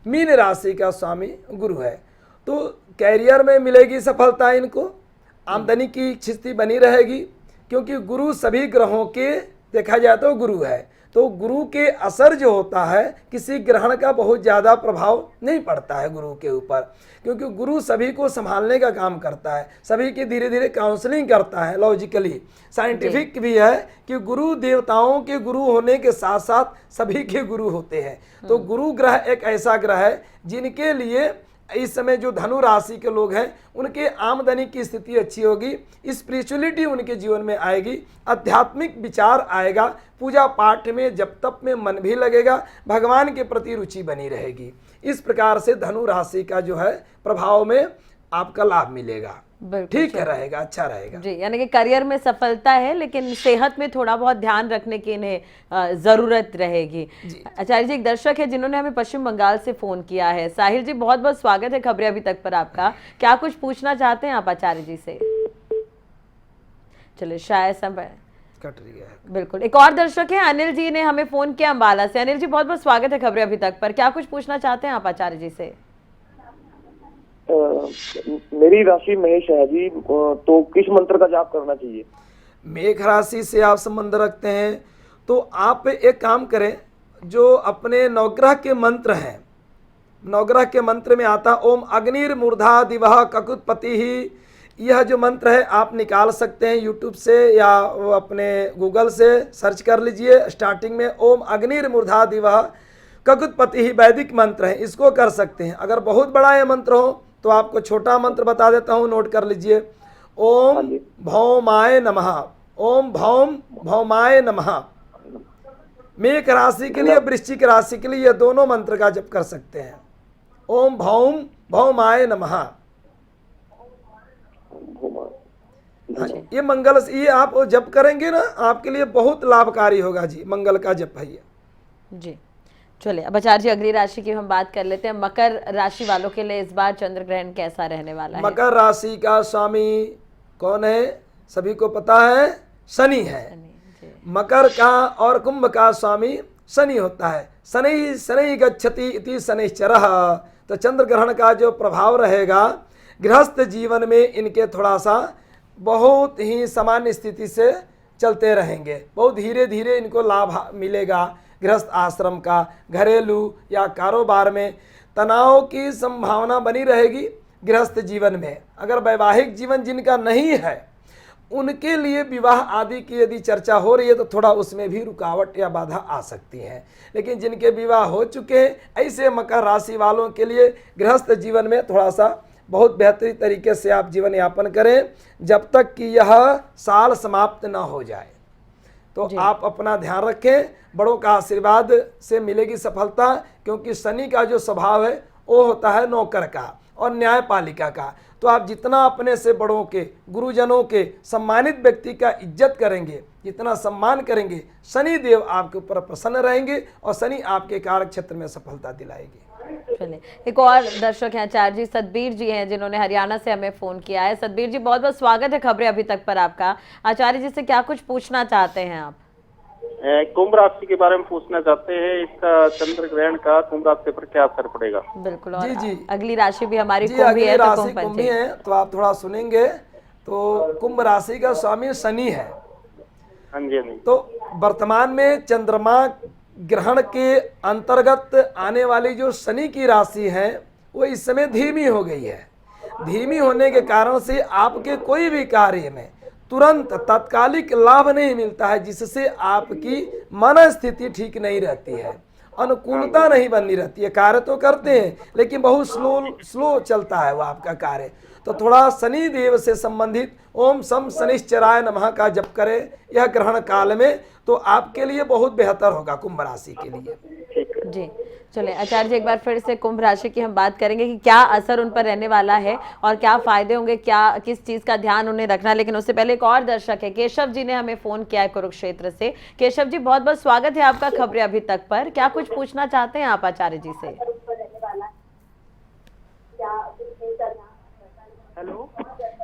मीन राशि का स्वामी गुरु है। तो कैरियर में मिलेगी सफलता, इनको आमदनी की स्थिति बनी रहेगी, क्योंकि गुरु सभी ग्रहों के देखा जाए तो गुरु है। तो गुरु के असर जो होता है किसी ग्रहण का बहुत ज़्यादा प्रभाव नहीं पड़ता है गुरु के ऊपर, क्योंकि गुरु सभी को संभालने का काम करता है, सभी की धीरे धीरे काउंसलिंग करता है। लॉजिकली साइंटिफिक भी है कि गुरु देवताओं के गुरु होने के साथ साथ सभी के गुरु होते हैं। तो गुरु ग्रह एक ऐसा ग्रह है जिनके लिए इस समय जो धनु राशि के लोग हैं उनके आमदनी की स्थिति अच्छी होगी, स्पिरिचुअलिटी उनके जीवन में आएगी, आध्यात्मिक विचार आएगा, पूजा पाठ में जप तप में मन भी लगेगा, भगवान के प्रति रुचि बनी रहेगी। इस प्रकार से धनु राशि का जो है प्रभाव में आपका लाभ मिलेगा, ठीक है, रहेगा, अच्छा रहेगा जी। यानी कि करियर में सफलता है, लेकिन सेहत में थोड़ा बहुत ध्यान रखने की इन्हें जरूरत रहेगी। आचार्य जी, एक दर्शक है जिन्होंने हमें पश्चिम बंगाल से फोन किया है। साहिल जी, बहुत बहुत स्वागत है खबरें अभी तक पर आपका। क्या कुछ पूछना चाहते हैं आप आचार्य जी से? चलिए, शायद समय कट रही है। बिल्कुल, एक और दर्शक है अनिल जी ने हमें फोन किया अम्बाला से। अनिल जी, बहुत बहुत स्वागत है खबरें अभी तक पर। क्या कुछ पूछना चाहते हैं आप आचार्य जी से? मेरी राशि मेष है जी, तो किस मंत्र का जाप करना चाहिए? मेष राशि से आप संबंध रखते हैं तो आप एक काम करें, जो अपने नवग्रह के मंत्र हैं, नवग्रह के मंत्र में आता ओम अग्निर्मूर्धा दिवः ककुत्पति ही, यह जो मंत्र है आप निकाल सकते हैं यूट्यूब से या अपने गूगल से सर्च कर लीजिए। स्टार्टिंग में ओम अग्निर्मूर्धा दिवः ककुत्पति ही वैदिक मंत्र है, इसको कर सकते हैं। अगर बहुत बड़ा ये मंत्र हो तो आपको छोटा मंत्र बता देता हूँ, नोट कर लीजिए। ओम भौमाय नमः, ओम भौम भौमाय नमः। मेष राशि के लिए, वृश्चिक राशि के लिए ये दोनों मंत्र का जप कर सकते हैं। ओम भौम भौमाय नमः। ये मंगल, ये आप जप करेंगे ना, आपके लिए बहुत लाभकारी होगा जी, मंगल का जप है ये जी। चलिए, अब आचार्य जी अगली राशि की हम बात कर लेते हैं। मकर राशि वालों के लिए इस बार चंद्र ग्रहण कैसा रहने वाला है? मकर राशि का स्वामी कौन है? सभी को पता है, शनि है। मकर का और कुंभ का स्वामी शनि होता है। शनि शनि गच्छति इति शनिश्चरः। तो चंद्र ग्रहण का जो प्रभाव रहेगा गृहस्थ जीवन में इनके थोड़ा सा बहुत ही सामान्य स्थिति से चलते रहेंगे, बहुत धीरे धीरे इनको लाभ मिलेगा। गृहस्थ आश्रम का, घरेलू या कारोबार में तनाव की संभावना बनी रहेगी। गृहस्थ जीवन में अगर वैवाहिक जीवन जिनका नहीं है उनके लिए विवाह आदि की यदि चर्चा हो रही है तो थोड़ा उसमें भी रुकावट या बाधा आ सकती है। लेकिन जिनके विवाह हो चुके हैं, ऐसे मकर राशि वालों के लिए गृहस्थ जीवन में थोड़ा सा बहुत बेहतरीन तरीके से आप जीवन यापन करें जब तक कि यह साल समाप्त न हो जाए। तो आप अपना ध्यान रखें, बड़ों का आशीर्वाद से मिलेगी सफलता, क्योंकि शनि का जो स्वभाव है वो होता है नौकर का और न्यायपालिका का। तो आप जितना अपने से बड़ों के, गुरुजनों के, सम्मानित व्यक्ति का इज्जत करेंगे, जितना सम्मान करेंगे, शनि देव आपके ऊपर प्रसन्न रहेंगे और शनि आपके कार्य क्षेत्र में सफलता दिलाएगी। चलिए, एक और दर्शक हैं आचार्य जी, सतबीर जी हैं जिन्होंने हरियाणा से हमें फोन किया है। सतबीर जी, बहुत बहुत स्वागत है खबरें अभी तक पर आपका। आचार्य जी से क्या कुछ पूछना चाहते हैं आप? कुंभ राशि के बारे में पूछना चाहते हैं, इसका चंद्र ग्रहण का कुंभ राशि पर क्या असर पड़ेगा? बिल्कुल, और जी। अगली राशि भी हमारी जी, कुंभ अगली है, तो राशि कुंभ कुंभी है, तो आप थोड़ा सुनेंगे। तो कुंभ राशि का स्वामी शनि है। हाँ जी। तो वर्तमान में चंद्रमा ग्रहण के अंतर्गत आने वाली जो शनि की राशि है वो इस समय धीमी हो गई है। धीमी होने के कारण से आपके कोई भी कार्य में तुरंत तात्कालिक लाभ नहीं मिलता है, जिससे आपकी मन स्थिति ठीक नहीं रहती है, अनुकूलता नहीं बनी रहती है। कार्य तो करते हैं लेकिन बहुत स्लो चलता है वो आपका कार्य। तो थोड़ा शनि देव से संबंधित ओम सम शनिश्चराय नमः का जप करें यह ग्रहण काल में, तो आपके लिए बहुत बेहतर होगा कुंभ राशि के लिए। जी, चलिए आचार्य जी, एक बार फिर से कुंभ राशि की हम बात करेंगे कि क्या असर उन पर रहने वाला है और क्या फायदे होंगे, क्या किस चीज का ध्यान उन्हें रखना। लेकिन उससे पहले एक और दर्शक है, केशव जी ने हमें फोन किया है कुरुक्षेत्र से। केशव जी, बहुत बहुत स्वागत है आपका खबरें अभी तक पर। क्या कुछ पूछना चाहते हैं आप आचार्य जी से? हेलो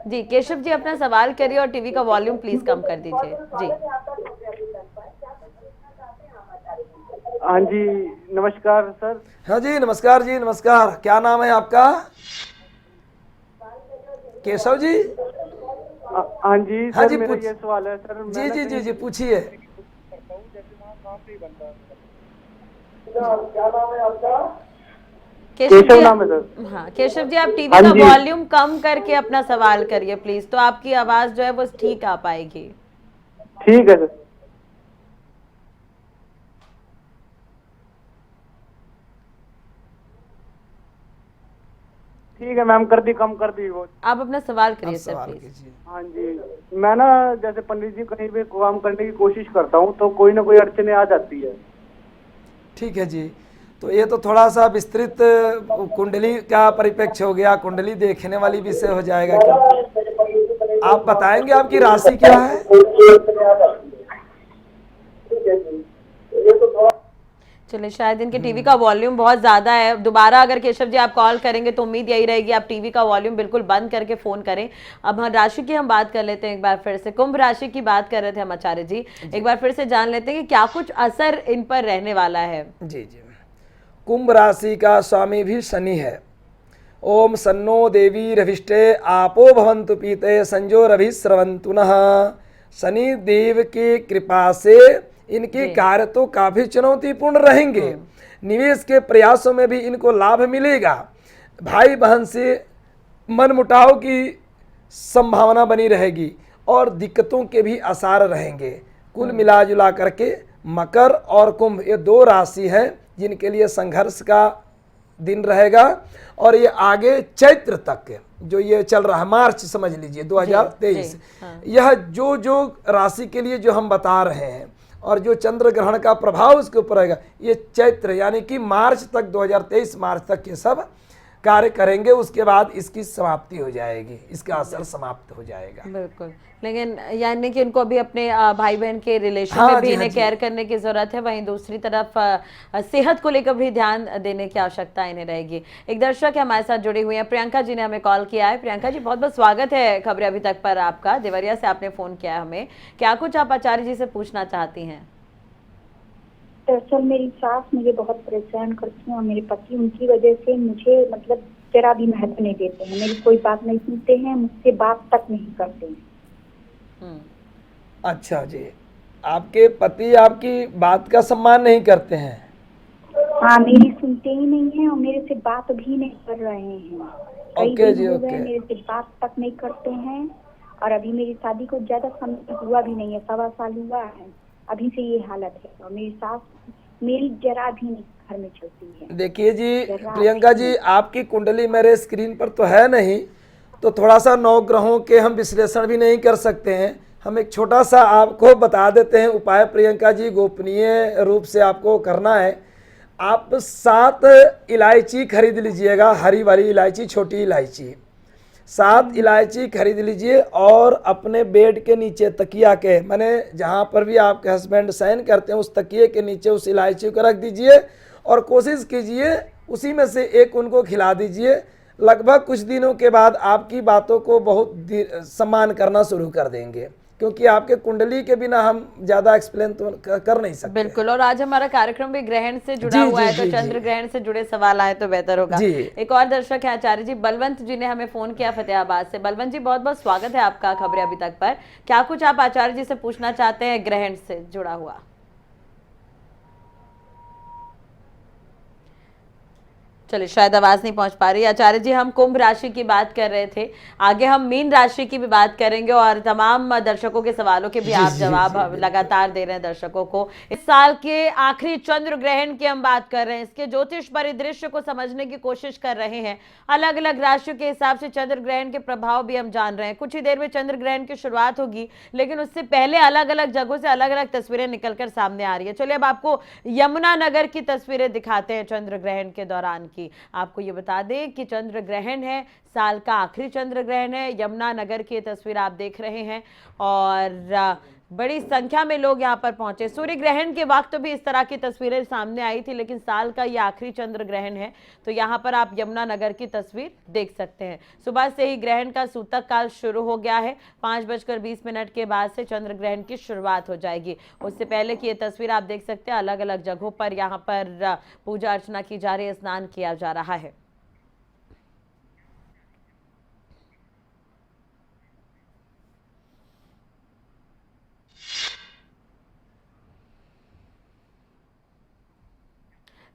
जी, केशव जी अपना सवाल करिए और टीवी का वॉल्यूम प्लीज कम कर दीजिए। जी हाँ जी, नमस्कार सर। हाँ जी, नमस्कार जी, नमस्कार। क्या नाम है आपका? केशव जी? हाँ जी हाँ सर, जी, मेरा ये सवाल है सर। जी जी जी जी, पूछिए। क्या नाम है आपका? केशव नाम है सर। हाँ केशव जी, आप टीवी हाँ का जी। वॉल्यूम कम करके अपना सवाल करिए प्लीज, तो आपकी आवाज जो है वो ठीक आ पाएगी। ठीक है सर। ठीक है मैम, कर दी, कम कर दी वो। आप अपना सवाल आप करिए सर सवाल प्लीज। कीजिए। हाँ जी, मैं ना जैसे पंडित जी कहीं भी काम करने की कोशिश करता हूँ तो कोई ना कोई अड़चने आ जाती है। ठीक है जी, तो ये तो थोड़ा सा विस्तृत कुंडली का परिप्रेक्ष्य हो गया, कुंडली देखने वाली विषय हो जाएगा। क्योंकि आप बताएंगे आपकी राशि क्या है? चलिए, शायद इनके टीवी का वॉल्यूम बहुत ज्यादा है। दोबारा अगर केशव जी आप कॉल करेंगे तो उम्मीद यही रहेगी आप टीवी का वॉल्यूम बिल्कुल बंद करके फोन करें। अब हम राशि की हम बात कर लेते हैं एक बार फिर से। कुंभ राशि की बात कर रहे थे हम आचार्य जी, एक बार फिर से जान लेते हैं कि क्या कुछ असर इन पर रहने वाला है। जी जी, कुंभ राशि का स्वामी भी शनि है। ओम सन्नो देवी रविष्टे आपो भवन्तु पीते संजो रवि स्रवन्तु नः। शनि देव की कृपा से इनके कार्य तो काफी चुनौतीपूर्ण रहेंगे। निवेश के प्रयासों में भी इनको लाभ मिलेगा। भाई बहन से मनमुटाव की संभावना बनी रहेगी और दिक्कतों के भी आसार रहेंगे। कुल मिला जुला करके मकर और कुंभ ये दो राशि हैं जिनके लिए संघर्ष का दिन रहेगा। और ये आगे चैत्र तक जो ये चल रहा है, मार्च समझ लीजिए 2023, यह जो राशि के लिए जो हम बता रहे हैं और जो चंद्र ग्रहण का प्रभाव उसके ऊपर रहेगा, ये चैत्र यानी कि मार्च तक, 2023 मार्च तक ये सब कार्य करेंगे। उसके बाद इसकी समाप्ति हो जाएगी, इसका असर समाप्त हो जाएगा। बिल्कुल, लेकिन यानी कि उनको अभी अपने भाई बहन के रिलेशन हाँ में भी जी, इन्हें हाँ जी। केयर करने की जरूरत है, वहीं दूसरी तरफ सेहत को लेकर भी ध्यान देने की आवश्यकता इन्हें रहेगी। एक दर्शक है हमारे साथ जुड़े हुए हैं, प्रियंका जी ने हमें कॉल किया है। प्रियंका जी, बहुत बहुत स्वागत है खबरें अभी तक पर आपका। देवरिया से आपने फोन किया है हमें, क्या कुछ आप आचार्य जी से पूछना चाहती हैं? दरअसल मेरी सास मुझे बहुत परेशान करती है और मेरे पति उनकी वजह से मुझे मतलब जरा भी महत्व नहीं देते हैं। मेरी कोई बात नहीं सुनते हैं, मुझसे बात तक नहीं करते हैं। अच्छा जी, आपके पति आपकी बात का सम्मान नहीं करते हैं? हाँ, मेरी सुनते ही नहीं है और मेरे से बात भी नहीं कर रहे हैं। कई ओके जी, दिन हो गए ओके। मेरे से बात तक नहीं करते हैं। और अभी मेरी शादी को ज्यादा समय हुआ भी नहीं है, 1.25 साल हुआ है, अभी से ये हालत है। और मेरी सास मेरी जरा भी नहीं घर में चलती है। देखिए जी प्रियंका जी, आपकी कुंडली मेरे स्क्रीन पर तो है नहीं, तो थोड़ा सा 9 ग्रहों के हम विश्लेषण भी नहीं कर सकते हैं। हम एक छोटा सा आपको बता देते हैं उपाय प्रियंका जी, गोपनीय रूप से आपको करना है। आप 7 इलायची खरीद लीजिएगा, हरी वाली इलायची, छोटी इलायची 7 इलायची खरीद लीजिए और अपने बेड के नीचे तकिया के, माने जहाँ पर भी आपके हस्बैंड शयन करते हैं उस तकिए के नीचे उस इलायची को रख दीजिए और कोशिश कीजिए उसी में से एक उनको खिला दीजिए। लगभग कुछ दिनों के बाद आपकी बातों को बहुत सम्मान करना शुरू कर देंगे, क्योंकि आपके कुंडली के बिना हम ज्यादा एक्सप्लेन तो कर नहीं सकते। बिल्कुल, और आज हमारा कार्यक्रम भी ग्रहण से जुड़ा हुआ है, तो चंद्र ग्रहण से जुड़े सवाल आए तो बेहतर होगा। एक और दर्शक है आचार्य जी, बलवंत जी ने हमें फोन किया फतेहाबाद से। बलवंत जी, बहुत बहुत स्वागत है आपका खबरें अभी तक पर। क्या कुछ आप आचार्य जी से पूछना चाहते हैं ग्रहण से जुड़ा हुआ? चलिए, शायद आवाज नहीं पहुंच पा रही। आचार्य जी, हम कुंभ राशि की बात कर रहे थे, आगे हम मीन राशि की भी बात करेंगे और तमाम दर्शकों के सवालों के भी आप जवाब लगातार दे रहे हैं दर्शकों को। इस साल के आखिरी चंद्र ग्रहण की हम बात कर रहे हैं, इसके ज्योतिष परिदृश्य को समझने की कोशिश कर रहे हैं। अलग अलग राशियों के हिसाब से चंद्र ग्रहण के प्रभाव भी हम जान रहे हैं। कुछ ही देर में चंद्र ग्रहण की शुरुआत होगी, लेकिन उससे पहले अलग अलग जगहों से अलग अलग तस्वीरें निकलकर सामने आ रही है। चलिए, अब आपको यमुनानगर की तस्वीरें दिखाते हैं चंद्र ग्रहण के दौरान की। आपको ये बता दें कि चंद्र ग्रहण है, साल का आखिरी चंद्र ग्रहण है। यमुनानगर की तस्वीर आप देख रहे हैं और बड़ी संख्या में लोग यहां पर पहुंचे। सूर्य ग्रहण के वक्त भी इस तरह की तस्वीरें सामने आई थी, लेकिन साल का ये आखिरी चंद्र ग्रहण है, तो यहां पर आप यमुनानगर की तस्वीर देख सकते हैं। सुबह से ही ग्रहण का सूतक काल शुरू हो गया है। 5:20 के बाद से चंद्र ग्रहण की शुरुआत हो जाएगी। उससे पहले की ये तस्वीर आप देख सकते हैं, अलग अलग जगहों पर यहाँ पर पूजा अर्चना की जा रही है, स्नान किया जा रहा है।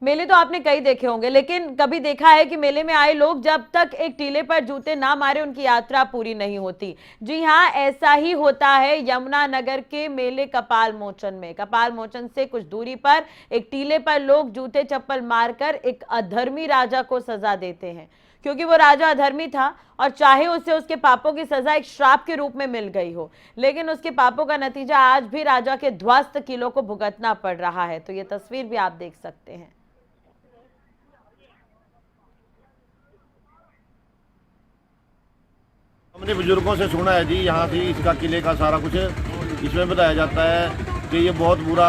मेले तो आपने कई देखे होंगे, लेकिन कभी देखा है कि मेले में आए लोग जब तक एक टीले पर जूते ना मारे उनकी यात्रा पूरी नहीं होती? जी हाँ, ऐसा ही होता है यमुनानगर के मेले कपाल मोचन में। कपाल मोचन से कुछ दूरी पर एक टीले पर लोग जूते चप्पल मारकर एक अधर्मी राजा को सजा देते हैं, क्योंकि वो राजा अधर्मी था और चाहे उसे उसके पापों की सजा एक श्राप के रूप में मिल गई हो, लेकिन उसके पापों का नतीजा आज भी राजा के ध्वस्त किलों को भुगतना पड़ रहा है। तो ये तस्वीर भी आप देख सकते हैं। हमने बुजुर्गों से सुना है जी, यहाँ से इसका किले का सारा कुछ इसमें बताया जाता है कि ये बहुत बुरा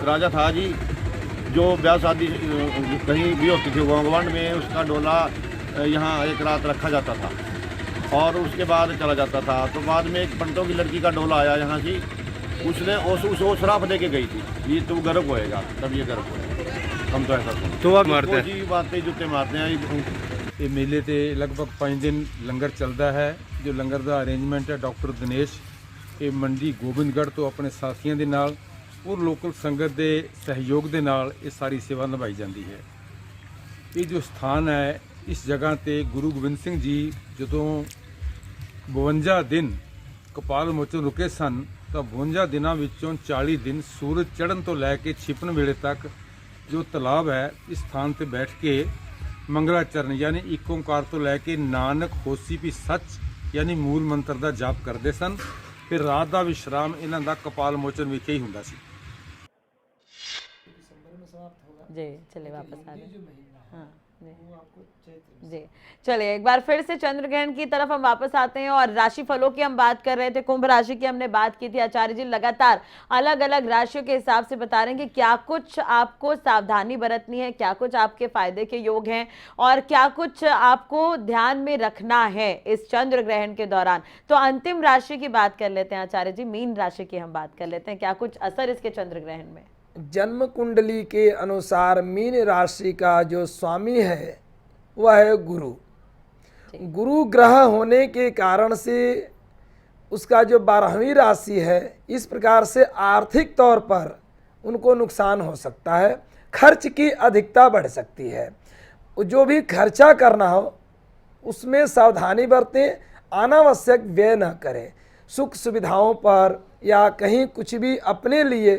राजा था जी, जो ब्याह शादी कहीं भी होती थी गवांड में, उसका डोला यहाँ एक रात रखा जाता था और उसके बाद चला जाता था। तो बाद में एक पंडितों की लड़की का डोला आया यहाँ से, उसने उसको श्राप दे के गई थी, ये तू गर्भ होएगा, तब ये गर्भ होएगा। हम तो ऐसा तो आप मारते हैं जी, बातें जूते मारते हैं। ਇਹ ਮੇਲੇ ਤੇ ਲਗਭਗ 5 ਦਿਨ ਲੰਗਰ ਚੱਲਦਾ ਹੈ। ਜੋ ਲੰਗਰ ਦਾ ਅਰੇਂਜਮੈਂਟ ਹੈ ਡਾਕਟਰ ਦਿਨੇਸ਼ ਇਹ ਮੰਡੀ ਗੋਬਿੰਦਗੜ੍ਹ ਤੋਂ ਆਪਣੇ ਸਾਥੀਆਂ ਦੇ ਨਾਲ ਔਰ ਲੋਕਲ ਸੰਗਤ ਦੇ ਸਹਿਯੋਗ ਦੇ ਨਾਲ ਇਹ ਸਾਰੀ ਸੇਵਾ ਨਿਭਾਈ ਜਾਂਦੀ ਹੈ। ਇਹ ਜੋ ਸਥਾਨ ਹੈ, ਇਸ ਜਗ੍ਹਾ ਤੇ ਗੁਰੂ ਗੋਬਿੰਦ ਸਿੰਘ ਜੀ ਜਦੋਂ 52 ਦਿਨ ਕਪਾਲ ਮੋਚਨ ਰੁਕੇ ਸਨ, ਤਾਂ 52 ਦਿਨਾਂ ਵਿੱਚੋਂ 40 ਦਿਨ ਸੂਰਜ ਚੜ੍ਹਨ ਤੋਂ ਲੈ ਕੇ ਛਿਪਣ ਵੇਲੇ ਤੱਕ ਜੋ ਤਲਾਬ ਹੈ, ਇਸ ਸਥਾਨ ਤੇ ਬੈਠ ਕੇ ਮੰਗਲਾਚਰਨ यानी एक ओंकार तो लैके नानक होसी भी सच यानी मूल मंत्र का जाप करते सन। फिर रात का विश्राम इन्हां दा कपाल मोचन विखे ही हुंदा सी। जी चलिए वापस आ रहे हैं। हाँ जी चलिए एक बार फिर से चंद्र ग्रहण की तरफ हम वापस आते हैं और राशि फलों की हम बात कर रहे थे, कुंभ राशि की हमने बात की थी। आचार्य जी लगातार अलग अलग राशियों के हिसाब से बता रहे हैं कि क्या कुछ आपको सावधानी बरतनी है, क्या कुछ आपके फायदे के योग हैं और क्या कुछ आपको ध्यान में रखना है इस चंद्र ग्रहण के दौरान। तो अंतिम राशि की बात कर लेते हैं आचार्य जी, मीन राशि की हम बात कर लेते हैं, क्या कुछ असर इसके चंद्र ग्रहण में? जन्म कुंडली के अनुसार मीन राशि का जो स्वामी है वह है गुरु। गुरु ग्रह होने के कारण से उसका जो 12वीं राशि है, इस प्रकार से आर्थिक तौर पर उनको नुकसान हो सकता है, खर्च की अधिकता बढ़ सकती है। जो भी खर्चा करना हो उसमें सावधानी बरतें, अनावश्यक व्यय न करें। सुख सुविधाओं पर या कहीं कुछ भी अपने लिए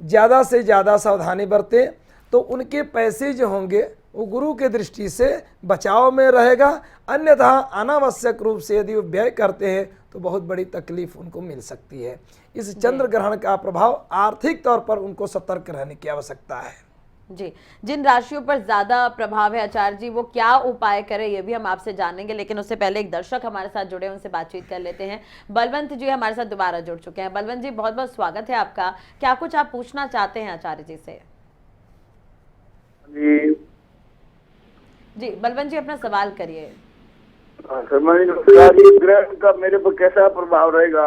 ज़्यादा से ज़्यादा सावधानी बरतें, तो उनके पैसे जो होंगे वो गुरु के दृष्टि से बचाव में रहेगा। अन्यथा अनावश्यक रूप से यदि वो व्यय करते हैं तो बहुत बड़ी तकलीफ उनको मिल सकती है। इस चंद्र ग्रहण का प्रभाव आर्थिक तौर पर उनको सतर्क रहने की आवश्यकता है। जी, जिन राशियों पर ज्यादा प्रभाव है आचार्य जी, वो क्या उपाय करें ये भी हम आपसे जानेंगे, लेकिन उससे पहले एक दर्शक हमारे साथ जुड़े, उनसे बातचीत कर लेते हैं। बलवंत जी हमारे साथ दोबारा जुड़ चुके हैं। बलवंत जी बहुत बहुत स्वागत है आपका। क्या कुछ आप पूछना चाहते हैं आचार्य जी से? जी बलवंत जी अपना सवाल करिए। ग्रहण का मेरे पर कैसा प्रभाव रहेगा?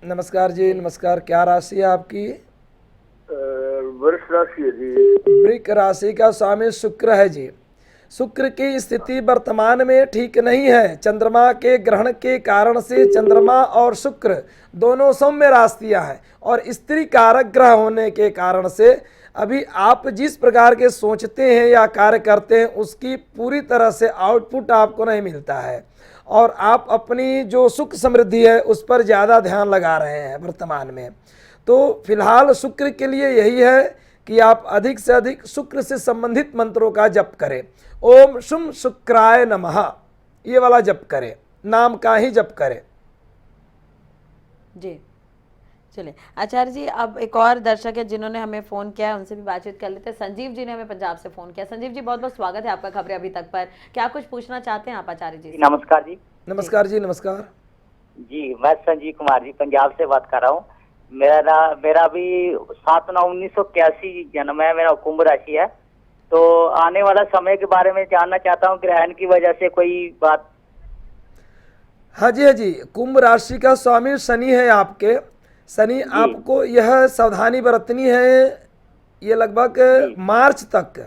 नमस्कार जी, नमस्कार। क्या राशि है आपकी? वृष राशि है जी। वृक राशि का स्वामी शुक्र है जी। शुक्र की स्थिति वर्तमान में ठीक नहीं है। चंद्रमा के ग्रहण के कारण से चंद्रमा और शुक्र दोनों सौम्य राशियां हैं और स्त्री कारक ग्रह होने के कारण से अभी आप जिस प्रकार के सोचते हैं या कार्य करते हैं उसकी पूरी तरह से आउटपुट आपको नहीं मिलता है और आप अपनी जो सुख समृद्धि है उस पर ज़्यादा ध्यान लगा रहे हैं वर्तमान में। तो फिलहाल शुक्र के लिए यही है कि आप अधिक से अधिक शुक्र से संबंधित मंत्रों का जप करें। ओम शुम शुक्राय नमः, ये वाला जप करें, नाम का ही जप करें। जी चलिए आचार्य जी, अब एक और दर्शक है जिन्होंने हमें फ़ोन किया है, उनसे भी बातचीत कर लेते हैं। संजीव जी ने हमें पंजाब से फ़ोन किया। संजीव जी बहुत बहुत स्वागत है आपका खबरें अभी तक पर। क्या कुछ पूछना चाहते हैं आप आचार्य जी? नमस्कार जी। नमस्कार जी, नमस्कार जी, मैं संजीव कुमार जी पंजाब से बात कर रहा हूँ। मेरा भी 7/9/1981 जन्म है, मेरा कुंभ राशि है। तो आने वाला समय के बारे में जानना चाहता हूँ, ग्रहण की वजह से कोई बात? हाँ जी, हाँ जी। कुंभ राशि का स्वामी शनि है आपके। शनि आपको यह सावधानी बरतनी है ये लगभग मार्च तक।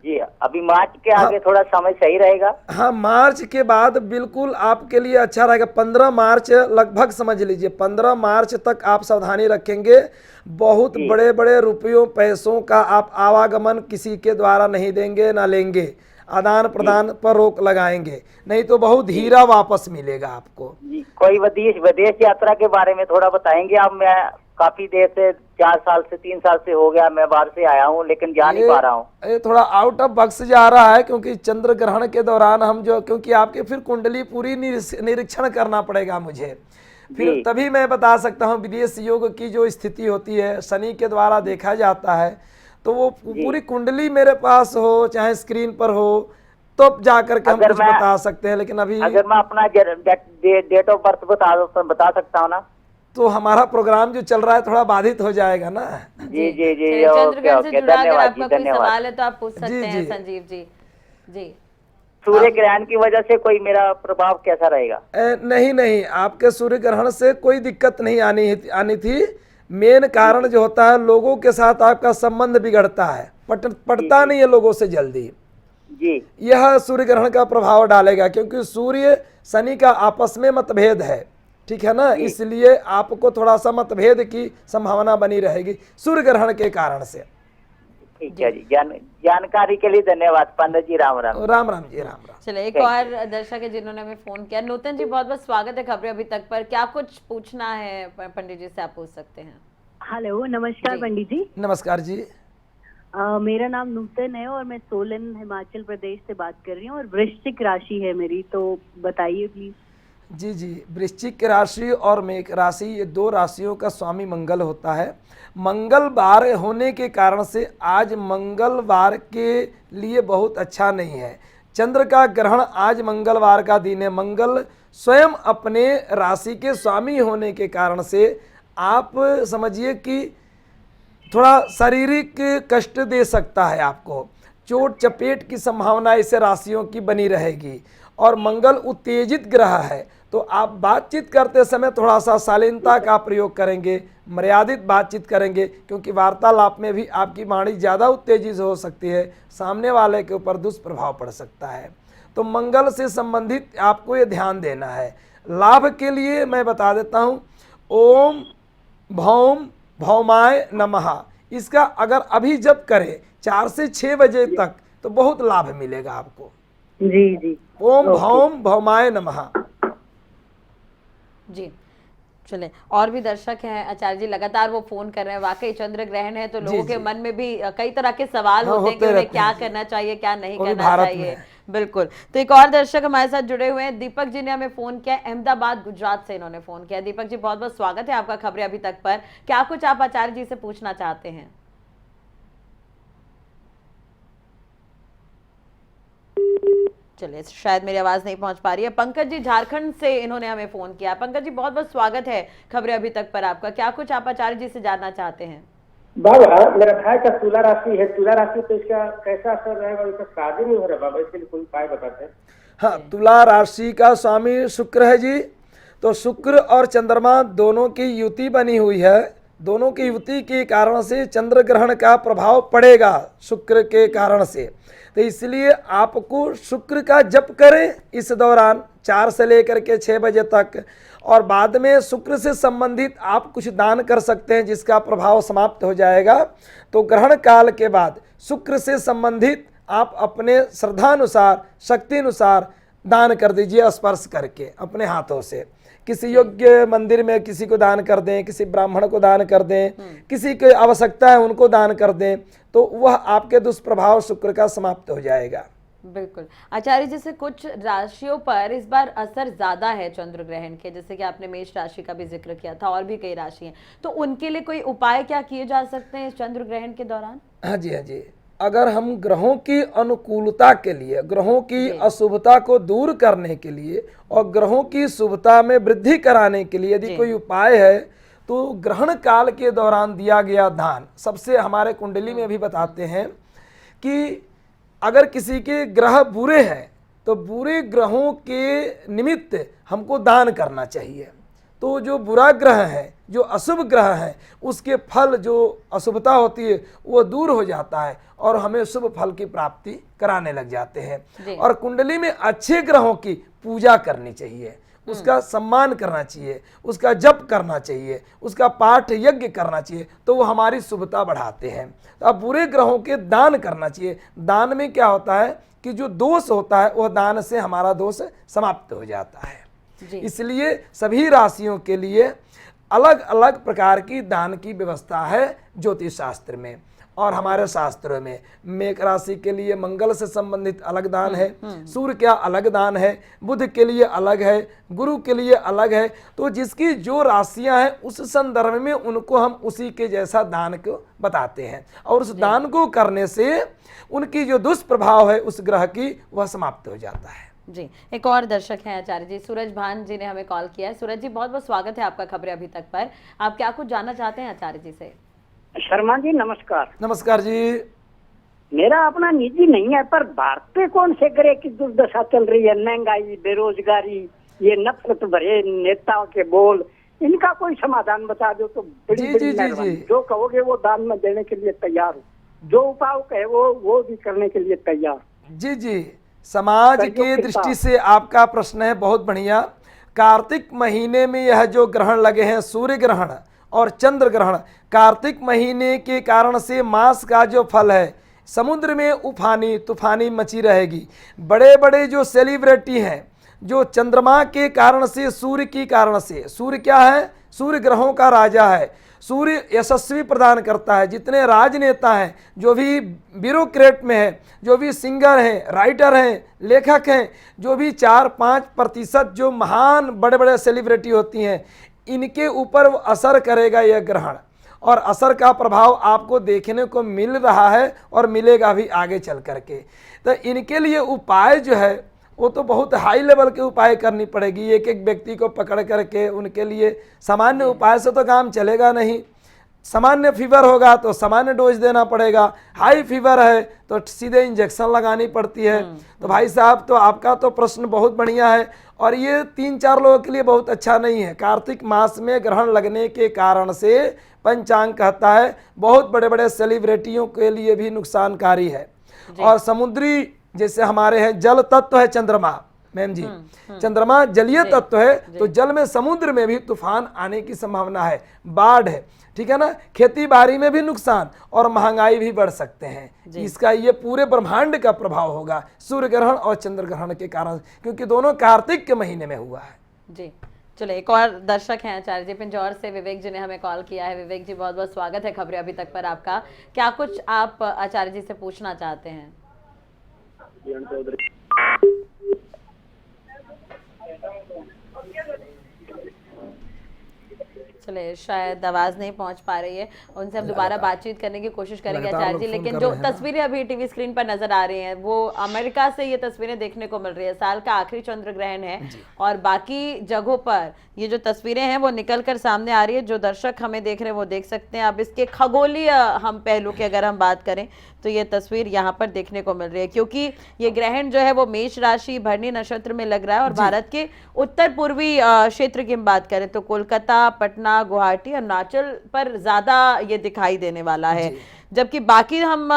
जी अभी मार्च के आगे थोड़ा समय सही रहेगा। हाँ, मार्च के बाद बिल्कुल आपके लिए अच्छा रहेगा। 15 मार्च लगभग समझ लीजिए, 15 मार्च तक आप सावधानी रखेंगे। बहुत बड़े बड़े रुपयों पैसों का आप आवागमन किसी के द्वारा नहीं देंगे ना लेंगे। आदान प्रदान पर रोक लगाएंगे, नहीं तो बहुत हीरा वापस मिलेगा आपको। कोई विदेश यात्रा के बारे में थोड़ा बताएंगे आप? मैं काफी देर से 4 साल से 3 साल से हो गया मैं बाहर से आया हूँ, लेकिन जा नहीं पा रहा हूँ। ये थोड़ा आउट ऑफ बॉक्स जा रहा है, क्योंकि चंद्र ग्रहण के दौरान हम जो, क्योंकि आपके फिर कुंडली पूरी निरीक्षण करना पड़ेगा मुझे, फिर तभी मैं बता सकता हूँ। विदेश योग की जो स्थिति होती है शनि के द्वारा देखा जाता है, तो वो पूरी कुंडली मेरे पास हो चाहे स्क्रीन पर हो तो जाकर के हम कुछ बता सकते हैं। लेकिन अभी अगर मैं अपना डेट ऑफ बर्थ बता सकता हूँ ना, तो हमारा प्रोग्राम जो चल रहा है थोड़ा बाधित हो जाएगा ना। जी जी जी, चंद्रग्रहण से जुड़ा अगर धन्यवाद आपका जी, कोई धन्यवाद। सवाल है तो आप पूछ सकते हैं संजीव जी। जी, सूर्य ग्रहण की वजह से कोई मेरा प्रभाव कैसा रहेगा? नहीं नहीं, आपके सूर्य ग्रहण से कोई दिक्कत नहीं आनी थी। मेन कारण जो होता है लोगों के साथ आपका संबंध बिगड़ता है, पटता नहीं है लोगों से जल्दी जी। यह सूर्य ग्रहण का प्रभाव डालेगा, क्योंकि सूर्य शनि का आपस में मतभेद है, ठीक है ना, इसलिए आपको थोड़ा सा मतभेद की संभावना बनी रहेगी सूर्य ग्रहण के कारण से। ठीक है जी, जानकारी के लिए धन्यवाद पंडित जी। राम राम। राम राम जी, राम राम। चले एक और दर्शक है जिन्होंने हमें फोन किया। नूतन जी, बहुत बहुत स्वागत है खबरें अभी तक पर। क्या कुछ पूछना है पंडित जी से, आप पूछ सकते हैं। हेलो, नमस्कार पंडित जी। नमस्कार जी। मेरा नाम नूतन है और मैं सोलन हिमाचल प्रदेश से बात कर रही हूँ और वृश्चिक राशि है मेरी, तो बताइए प्लीज। जी जी, वृश्चिक राशि और मेष राशि, ये दो राशियों का स्वामी मंगल होता है। मंगलवार होने के कारण से आज मंगलवार के लिए बहुत अच्छा नहीं है। चंद्र का ग्रहण आज मंगलवार का दिन है। मंगल स्वयं अपने राशि के स्वामी होने के कारण से आप समझिए कि थोड़ा शारीरिक कष्ट दे सकता है आपको, चोट चपेट की संभावना इसे राशियों की बनी रहेगी। और मंगल उत्तेजित ग्रह है, तो आप बातचीत करते समय थोड़ा सा शालीनता का प्रयोग करेंगे, मर्यादित बातचीत करेंगे, क्योंकि वार्तालाप में भी आपकी वाणी ज़्यादा उत्तेजित हो सकती है, सामने वाले के ऊपर दुष्प्रभाव पड़ सकता है। तो मंगल से संबंधित आपको ये ध्यान देना है। लाभ के लिए मैं बता देता हूँ, ओम भौम भौमाय नमः, इसका अगर अभी जप करें 4 से 6 बजे तक तो बहुत लाभ मिलेगा आपको। जी जी, ओम भौम भौमाय नमः। जी, चले और भी दर्शक हैं आचार्य जी, लगातार वो फोन कर रहे हैं। वाकई चंद्र ग्रहण है तो लोगों के मन में भी कई तरह के सवाल होते हैं कि उन्हें क्या करना चाहिए, क्या नहीं करना चाहिए। बिल्कुल, तो एक और दर्शक हमारे साथ जुड़े हुए हैं, दीपक जी ने हमें फोन किया, अहमदाबाद गुजरात से इन्होंने फोन किया। दीपक जी, बहुत बहुत स्वागत है आपका खबरें अभी तक पर। क्या कुछ आप आचार्य जी से पूछना चाहते हैं? चलिए, शायद मेरी आवाज नहीं पहुंच पा रही है। पंकज जी झारखंड से इन्होंने हमें फोन किया। पंकज जी, बहुत बहुत स्वागत है खबरें अभी तक पर आपका। क्या कुछ आप आचार्य जी से जानना चाहते हैं? बाबा, मेरा भाई का तुला राशि है, तुला राशि तो इसका कैसा असर रहेगा? इसका शादी नहीं हो रहा बाबा, इसके लिए कोई उपाय बताते हैं। हाँ, तुला राशि का स्वामी शुक्र है जी। तो शुक्र और चंद्रमा दोनों की युति बनी हुई है। दोनों की युति के कारण से चंद्र ग्रहण का प्रभाव पड़ेगा शुक्र के कारण से। तो इसलिए आपको शुक्र का जप करें इस दौरान 4 से लेकर के 6 बजे तक, और बाद में शुक्र से संबंधित आप कुछ दान कर सकते हैं जिसका प्रभाव समाप्त हो जाएगा। तो ग्रहण काल के बाद शुक्र से संबंधित आप अपने श्रद्धानुसार, शक्ति अनुसार दान कर दीजिए, स्पर्श करके अपने हाथों से। किसी योग्य मंदिर में किसी को दान कर दें, किसी ब्राह्मण को दान कर दें, किसी की आवश्यकता है उनको दान कर दें, तो वह आपके दुष्प्रभाव शुक्र का समाप्त हो जाएगा। बिल्कुल आचार्य, जैसे कुछ राशियों पर इस बार असर ज्यादा है चंद्र ग्रहण के, जैसे कि आपने मेष राशि का भी जिक्र किया था, और भी कई राशि हैं, तो उनके लिए कोई उपाय क्या किए जा सकते हैं इस चंद्र ग्रहण के दौरान? हाँ जी, हाँ जी। अगर हम ग्रहों की अनुकूलता के लिए, ग्रहों की अशुभता को दूर करने के लिए और ग्रहों की शुभता में वृद्धि कराने के लिए यदि कोई उपाय है, तो ग्रहण काल के दौरान दिया गया दान सबसे, हमारे कुंडली में भी बताते हैं कि अगर किसी के ग्रह बुरे हैं तो बुरे ग्रहों के निमित्त हमको दान करना चाहिए। तो जो बुरा ग्रह है, जो अशुभ ग्रह है, उसके फल जो अशुभता होती है वो दूर हो जाता है और हमें शुभ फल की प्राप्ति कराने लग जाते हैं। और कुंडली में अच्छे ग्रहों की पूजा करनी चाहिए, उसका सम्मान करना चाहिए, उसका जप करना चाहिए, उसका पाठ यज्ञ करना चाहिए, तो वो हमारी शुभता बढ़ाते हैं। तो अब बुरे ग्रहों के दान करना चाहिए। दान में क्या होता है कि जो दोष होता है वह दान से हमारा दोष समाप्त हो जाता है। इसलिए सभी राशियों के लिए अलग अलग प्रकार की दान की व्यवस्था है ज्योतिष शास्त्र में और हमारे शास्त्रों में। मेष राशि के लिए मंगल से संबंधित अलग दान है, सूर्य का अलग दान है, बुध के लिए अलग है, गुरु के लिए अलग है। तो जिसकी जो राशियां हैं उस संदर्भ में उनको हम उसी के जैसा दान को बताते हैं और उस दान को करने से उनकी जो दुष्प्रभाव है उस ग्रह की वह समाप्त हो जाता है। जी, एक और दर्शक हैं आचार्य जी, सूरज भान जी ने हमें कॉल किया है। सूरज जी, बहुत बहुत स्वागत है आपका खबरें अभी तक पर। आप क्या कुछ जानना चाहते हैं आचार्य जी से? शर्मा जी नमस्कार। नमस्कार जी। मेरा अपना निजी नहीं है, पर भारत पे कौन से ग्रह की दुर्दशा चल रही है? महंगाई, बेरोजगारी, ये नफरत भरे नेताओं के बोल, इनका कोई समाधान बता दो तो बड़ी बड़ी मेहरबानी। जो कहोगे वो दान में देने के लिए तैयार हूँ, जो उपाय कहे वो भी करने के लिए तैयार। जी जी, समाज की दृष्टि से आपका प्रश्न है बहुत बढ़िया। कार्तिक महीने में यह जो ग्रहण लगे हैं, सूर्य ग्रहण और चंद्र ग्रहण, कार्तिक महीने के कारण से मास का जो फल है, समुद्र में उफानी तूफानी मची रहेगी। बड़े बड़े जो सेलिब्रिटी हैं, जो चंद्रमा के कारण से, सूर्य के कारण से, सूर्य क्या है? सूर्य ग्रहों का राजा है। सूर्य यशस्वी प्रदान करता है। जितने राजनेता हैं, जो भी ब्यूरोक्रेट में हैं, जो भी सिंगर हैं, राइटर हैं, लेखक हैं, जो भी 4-5% जो महान बड़े बड़े सेलिब्रिटी होती हैं, इनके ऊपर वो असर करेगा यह ग्रहण, और असर का प्रभाव आपको देखने को मिल रहा है और मिलेगा भी आगे चल करके। तो इनके लिए उपाय जो है वो तो बहुत हाई लेवल के उपाय करनी पड़ेगी। एक एक व्यक्ति को पकड़ करके उनके लिए सामान्य उपाय से तो काम चलेगा नहीं। सामान्य फीवर होगा तो सामान्य डोज देना पड़ेगा, हाई फीवर है तो सीधे इंजेक्शन लगानी पड़ती है। तो भाई साहब, तो आपका तो प्रश्न बहुत बढ़िया है और ये 3-4 लोगों के लिए बहुत अच्छा नहीं है। कार्तिक मास में ग्रहण लगने के कारण से पंचांग कहता है बहुत बड़े बड़े सेलिब्रिटियों के लिए भी नुकसानकारी है। और समुद्री जैसे हमारे हैं, जल तत्व है चंद्रमा, मैम जी, चंद्रमा जलीय तत्व है, तो जल में समुद्र में भी तूफान आने की संभावना है, बाढ़ है, ठीक है ना। खेती बाड़ी में भी नुकसान और महंगाई भी बढ़ सकते हैं। इसका ये पूरे ब्रह्मांड का प्रभाव होगा सूर्य ग्रहण और चंद्र ग्रहण के कारण, क्योंकि दोनों कार्तिक के महीने में हुआ है। जी, चलो एक और दर्शक हैं आचार्य जी, पिंजौर से विवेक जी ने हमें कॉल किया है। विवेक जी, बहुत बहुत स्वागत है खबरें अभी तक पर आपका। क्या कुछ आप आचार्य जी से पूछना चाहते हैं? चले, शायद आवाज नहीं पहुंच पा रही है, उनसे हम दोबारा बातचीत करने की कोशिश करेंगे आचार्य जी। लेकिन जो तस्वीरें अभी टीवी स्क्रीन पर नजर आ रही हैं वो अमेरिका से ये तस्वीरें देखने को मिल रही है। साल का आखिरी चंद्र ग्रहण है और बाकी जगहों पर ये जो तस्वीरें हैं वो निकल कर सामने आ रही है। जो दर्शक हमें देख रहे हैं वो देख सकते हैं। अब इसके खगोलीय हम पहलू की अगर हम बात करें तो ये तस्वीर यहाँ पर देखने को मिल रही है, क्योंकि ये ग्रहण जो है वो मेष राशि भरणी नक्षत्र में लग रहा है और भारत के उत्तर पूर्वी क्षेत्र की हम बात करें तो कोलकाता, पटना, गुवाहाटी, अरुणाचल पर ज्यादा ये दिखाई देने वाला है। जबकि बाकी हम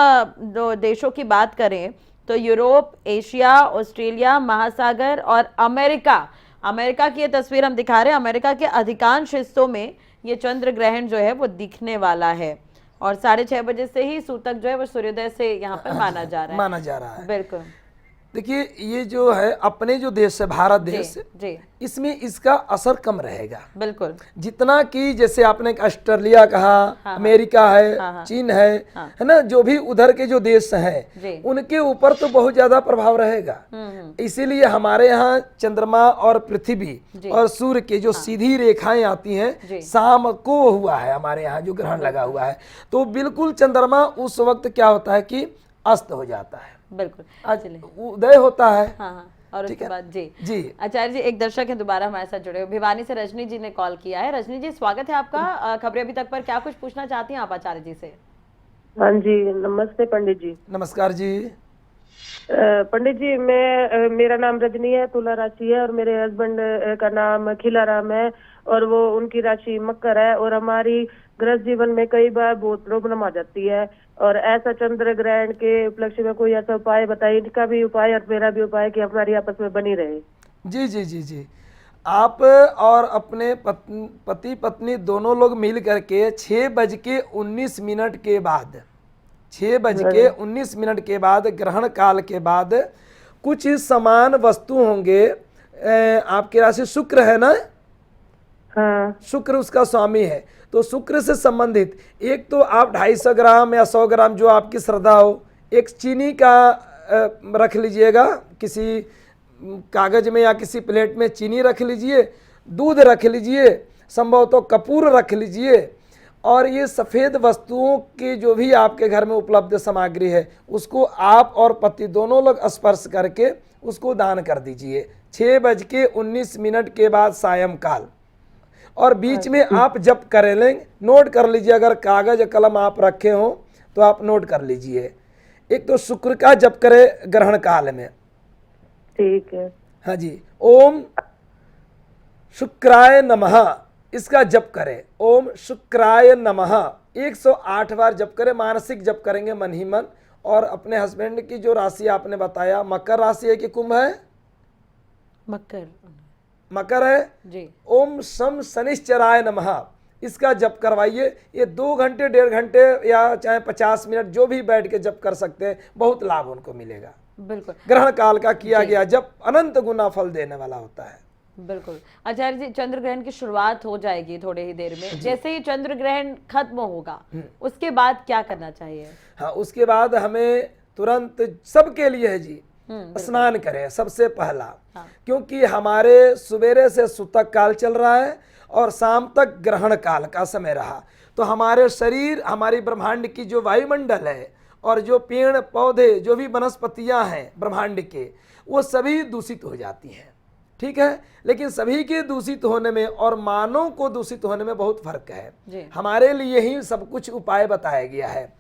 देशों की बात करें तो यूरोप, एशिया, ऑस्ट्रेलिया महासागर और अमेरिका की ये तस्वीर हम दिखा रहे हैं। अमेरिका के अधिकांश हिस्सों में ये चंद्र ग्रहण जो है वो दिखने वाला है और 6:30 बजे से ही सूतक जो है वो सूर्योदय से यहाँ पर माना जा रहा है। बिल्कुल। देखिए, ये जो है अपने जो देश है भारत देश, इसमें इसका असर कम रहेगा बिल्कुल। जितना कि जैसे आपने ऑस्ट्रेलिया कहा, अमेरिका है, चीन है ना, जो भी उधर के जो देश हैं उनके ऊपर तो बहुत ज्यादा प्रभाव रहेगा। इसीलिए हमारे यहाँ चंद्रमा और पृथ्वी और सूर्य के जो सीधी रेखाएं आती हैं शाम को हुआ है हमारे यहाँ जो ग्रहण लगा हुआ है, तो बिल्कुल चंद्रमा उस वक्त क्या होता है कि अस्त हो जाता है, बिल्कुल आज उदय होता है। और उसके बाद जी आचार्य जी, एक दर्शक है दोबारा हमारे साथ जुड़े हुए, भिवानी से रजनी जी ने कॉल किया है। रजनी जी, स्वागत है आपका खबरें अभी तक पर। क्या कुछ पूछना चाहती हैं आप आचार्य जी से? हाँ जी, नमस्ते पंडित जी। नमस्कार जी। पंडित जी, मेरा नाम रजनी है, तुला राशि है और मेरे हस्बैंड का नाम खिलाराम है और वो उनकी राशि मकर है, और हमारी गृह जीवन में कई बार बहुत प्रॉब्लम आ जाती है। और ऐसा चंद्र ग्रहण के उपलक्ष्य में कोई ऐसा उपाय बताइए, इनका भी उपाय और मेरा भी उपाय कि हमारी आपस में बनी रहे। जी जी जी जी, आप और अपने पति पत्नी दोनों लोग मिल करके 6:19 के बाद 6:19 के बाद ग्रहण काल के बाद कुछ समान वस्तु होंगे। आपकी राशि शुक्र है ना? हाँ। शुक्र उसका स्वामी है, तो शुक्र से संबंधित एक तो आप 250 ग्राम या 100 ग्राम जो आपकी श्रद्धा हो, एक चीनी का रख लीजिएगा, किसी कागज में या किसी प्लेट में चीनी रख लीजिए, दूध रख लीजिए, संभवतः कपूर रख लीजिए, और ये सफ़ेद वस्तुओं की जो भी आपके घर में उपलब्ध सामग्री है उसको आप और पति दोनों लोग स्पर्श करके उसको दान कर दीजिए 6:19 के बाद सायंकाल। और बीच में आप जप कर लेंगे, नोट कर लीजिए, अगर कागज कलम आप रखे हो तो आप नोट कर लीजिए। एक तो शुक्र का जप करे ग्रहण काल में। ठीक है। हाँ जी, ओम शुक्राय नमः, इसका जप करें। ओम शुक्राय नमः 108 बार जप करें, मानसिक जप करेंगे मन ही मन। और अपने हस्बैंड की जो राशि आपने बताया मकर राशि है कि कुंभ है? मकर है जी। ओम शम शनिश्चराय नमः, इसका जप करवाइए। ये 2 घंटे 1.5 घंटे या चाहे 50 मिनट जो भी बैठ के जप कर सकते हैं, बहुत लाभ उनको मिलेगा। बिल्कुल, ग्रहण काल का किया गया जप अनंत गुना फल देने वाला होता है। बिल्कुल। आचार्य जी, चंद्र ग्रहण की शुरुआत हो जाएगी थोड़े ही देर में, जैसे ही चंद्र ग्रहण खत्म होगा उसके बाद क्या करना चाहिए? हाँ, उसके बाद हमें तुरंत सबके लिए है जी स्नान करें सबसे पहला। क्योंकि हमारे सवेरे से सुतक काल चल रहा है और शाम तक ग्रहण काल का समय रहा, तो हमारे शरीर, हमारी ब्रह्मांड की जो वायुमंडल है और जो पेड़ पौधे जो भी वनस्पतियां हैं ब्रह्मांड के, वो सभी दूषित हो जाती हैं। ठीक है, लेकिन सभी के दूषित होने में और मानव को दूषित होने में बहुत फर्क है। हमारे लिए ही सब कुछ उपाय बताया गया है।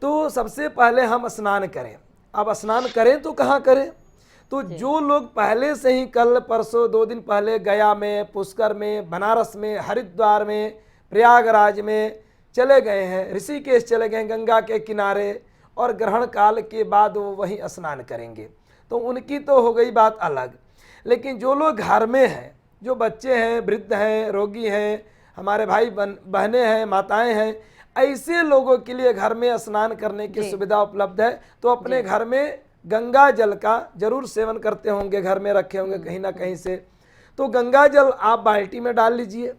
तो सबसे पहले हम स्नान करें। अब स्नान करें तो कहाँ करें? तो जो लोग पहले से ही कल परसों 2 दिन पहले गया में, पुष्कर में, बनारस में, हरिद्वार में, प्रयागराज में चले गए हैं, ऋषिकेश चले गए गंगा के किनारे, और ग्रहण काल के बाद वो वहीं स्नान करेंगे, तो उनकी तो हो गई बात अलग। लेकिन जो लोग घर में हैं, जो बच्चे हैं, वृद्ध हैं, रोगी हैं, हमारे भाई बहनें हैं, माताएं हैं, ऐसे लोगों के लिए घर में स्नान करने की सुविधा उपलब्ध है। तो अपने घर में गंगा जल का जरूर सेवन करते होंगे, घर में रखे होंगे कहीं ना कहीं से, तो गंगा जल आप बाल्टी में डाल लीजिए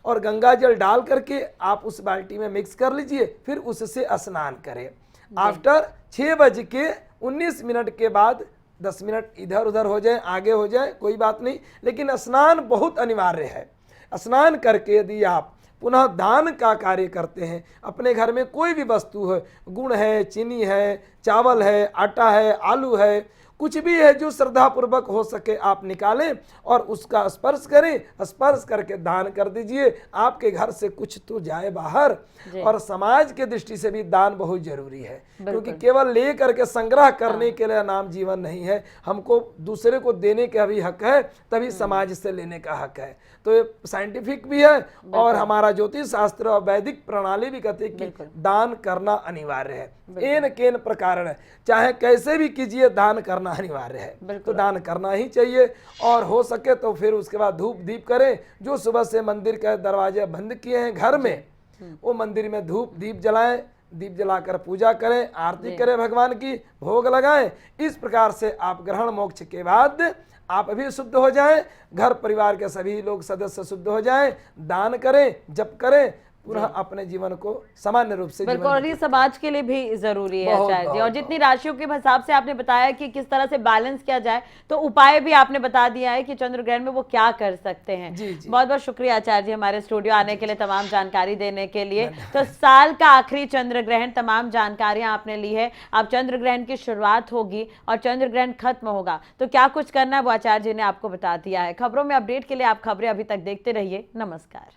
और गंगा जल डाल करके आप उस बाल्टी में मिक्स कर लीजिए, फिर उससे स्नान करें। आफ्टर 6:19 के बाद 10 मिनट इधर उधर हो जाए, आगे हो जाए, कोई बात नहीं, लेकिन स्नान बहुत अनिवार्य है। स्नान करके यदि आप पुनः दान का कार्य करते हैं, अपने घर में कोई भी वस्तु है, गुड़ है, चीनी है, चावल है, आटा है, आलू है, कुछ भी है जो श्रद्धापूर्वक हो सके आप निकालें और उसका स्पर्श करें। स्पर्श करके दान कर दीजिए, आपके घर से कुछ तो जाए बाहर। और समाज के दृष्टि से भी दान बहुत जरूरी है, क्योंकि केवल ले करके संग्रह करने के लिए नाम जीवन नहीं है। हमको दूसरे को देने का भी हक है, तभी समाज से लेने का हक है। तो ये साइंटिफिक भी है और हमारा ज्योतिष शास्त्र और वैदिक प्रणाली भी कहते हैं कि दान करना अनिवार्य है। एन केन प्रकार है, चाहे कैसे भी कीजिए, दान करना अनिवार्य है। तो दान करना ही चाहिए, और हो सके तो फिर उसके बाद धूप दीप करें। जो सुबह से मंदिर के दरवाजे बंद किए हैं घर में, वो मंदिर में धूप दीप जलाएं, दीप जलाकर पूजा करें, आरती करें भगवान की, भोग लगाएं। इस प्रकार से आप ग्रहण मोक्ष के बाद आप भी शुद्ध हो जाएं, घर परिवार के सभी लोग सदस्य शुद्ध हो जाएं, दान करें, जप करें, पुनः अपने जीवन को सामान्य रूप से बिल्कुल। और ये समाज के लिए भी जरूरी है आचार्य जी। और जितनी राशियों के हिसाब से आपने बताया कि किस तरह से बैलेंस किया जाए, तो उपाय भी आपने बता दिया है कि चंद्र ग्रहण में वो क्या कर सकते हैं। बहुत बहुत शुक्रिया आचार्य जी हमारे स्टूडियो आने के लिए, तमाम जानकारी देने के लिए। तो साल का आखिरी चंद्र ग्रहण, तमाम जानकारियां आपने ली है। अब चंद्र ग्रहण की शुरुआत होगी और चंद्र ग्रहण खत्म होगा, तो क्या कुछ करना है वो आचार्य जी ने आपको बता दिया है। खबरों में अपडेट के लिए आप खबरें अभी तक देखते रहिए। नमस्कार।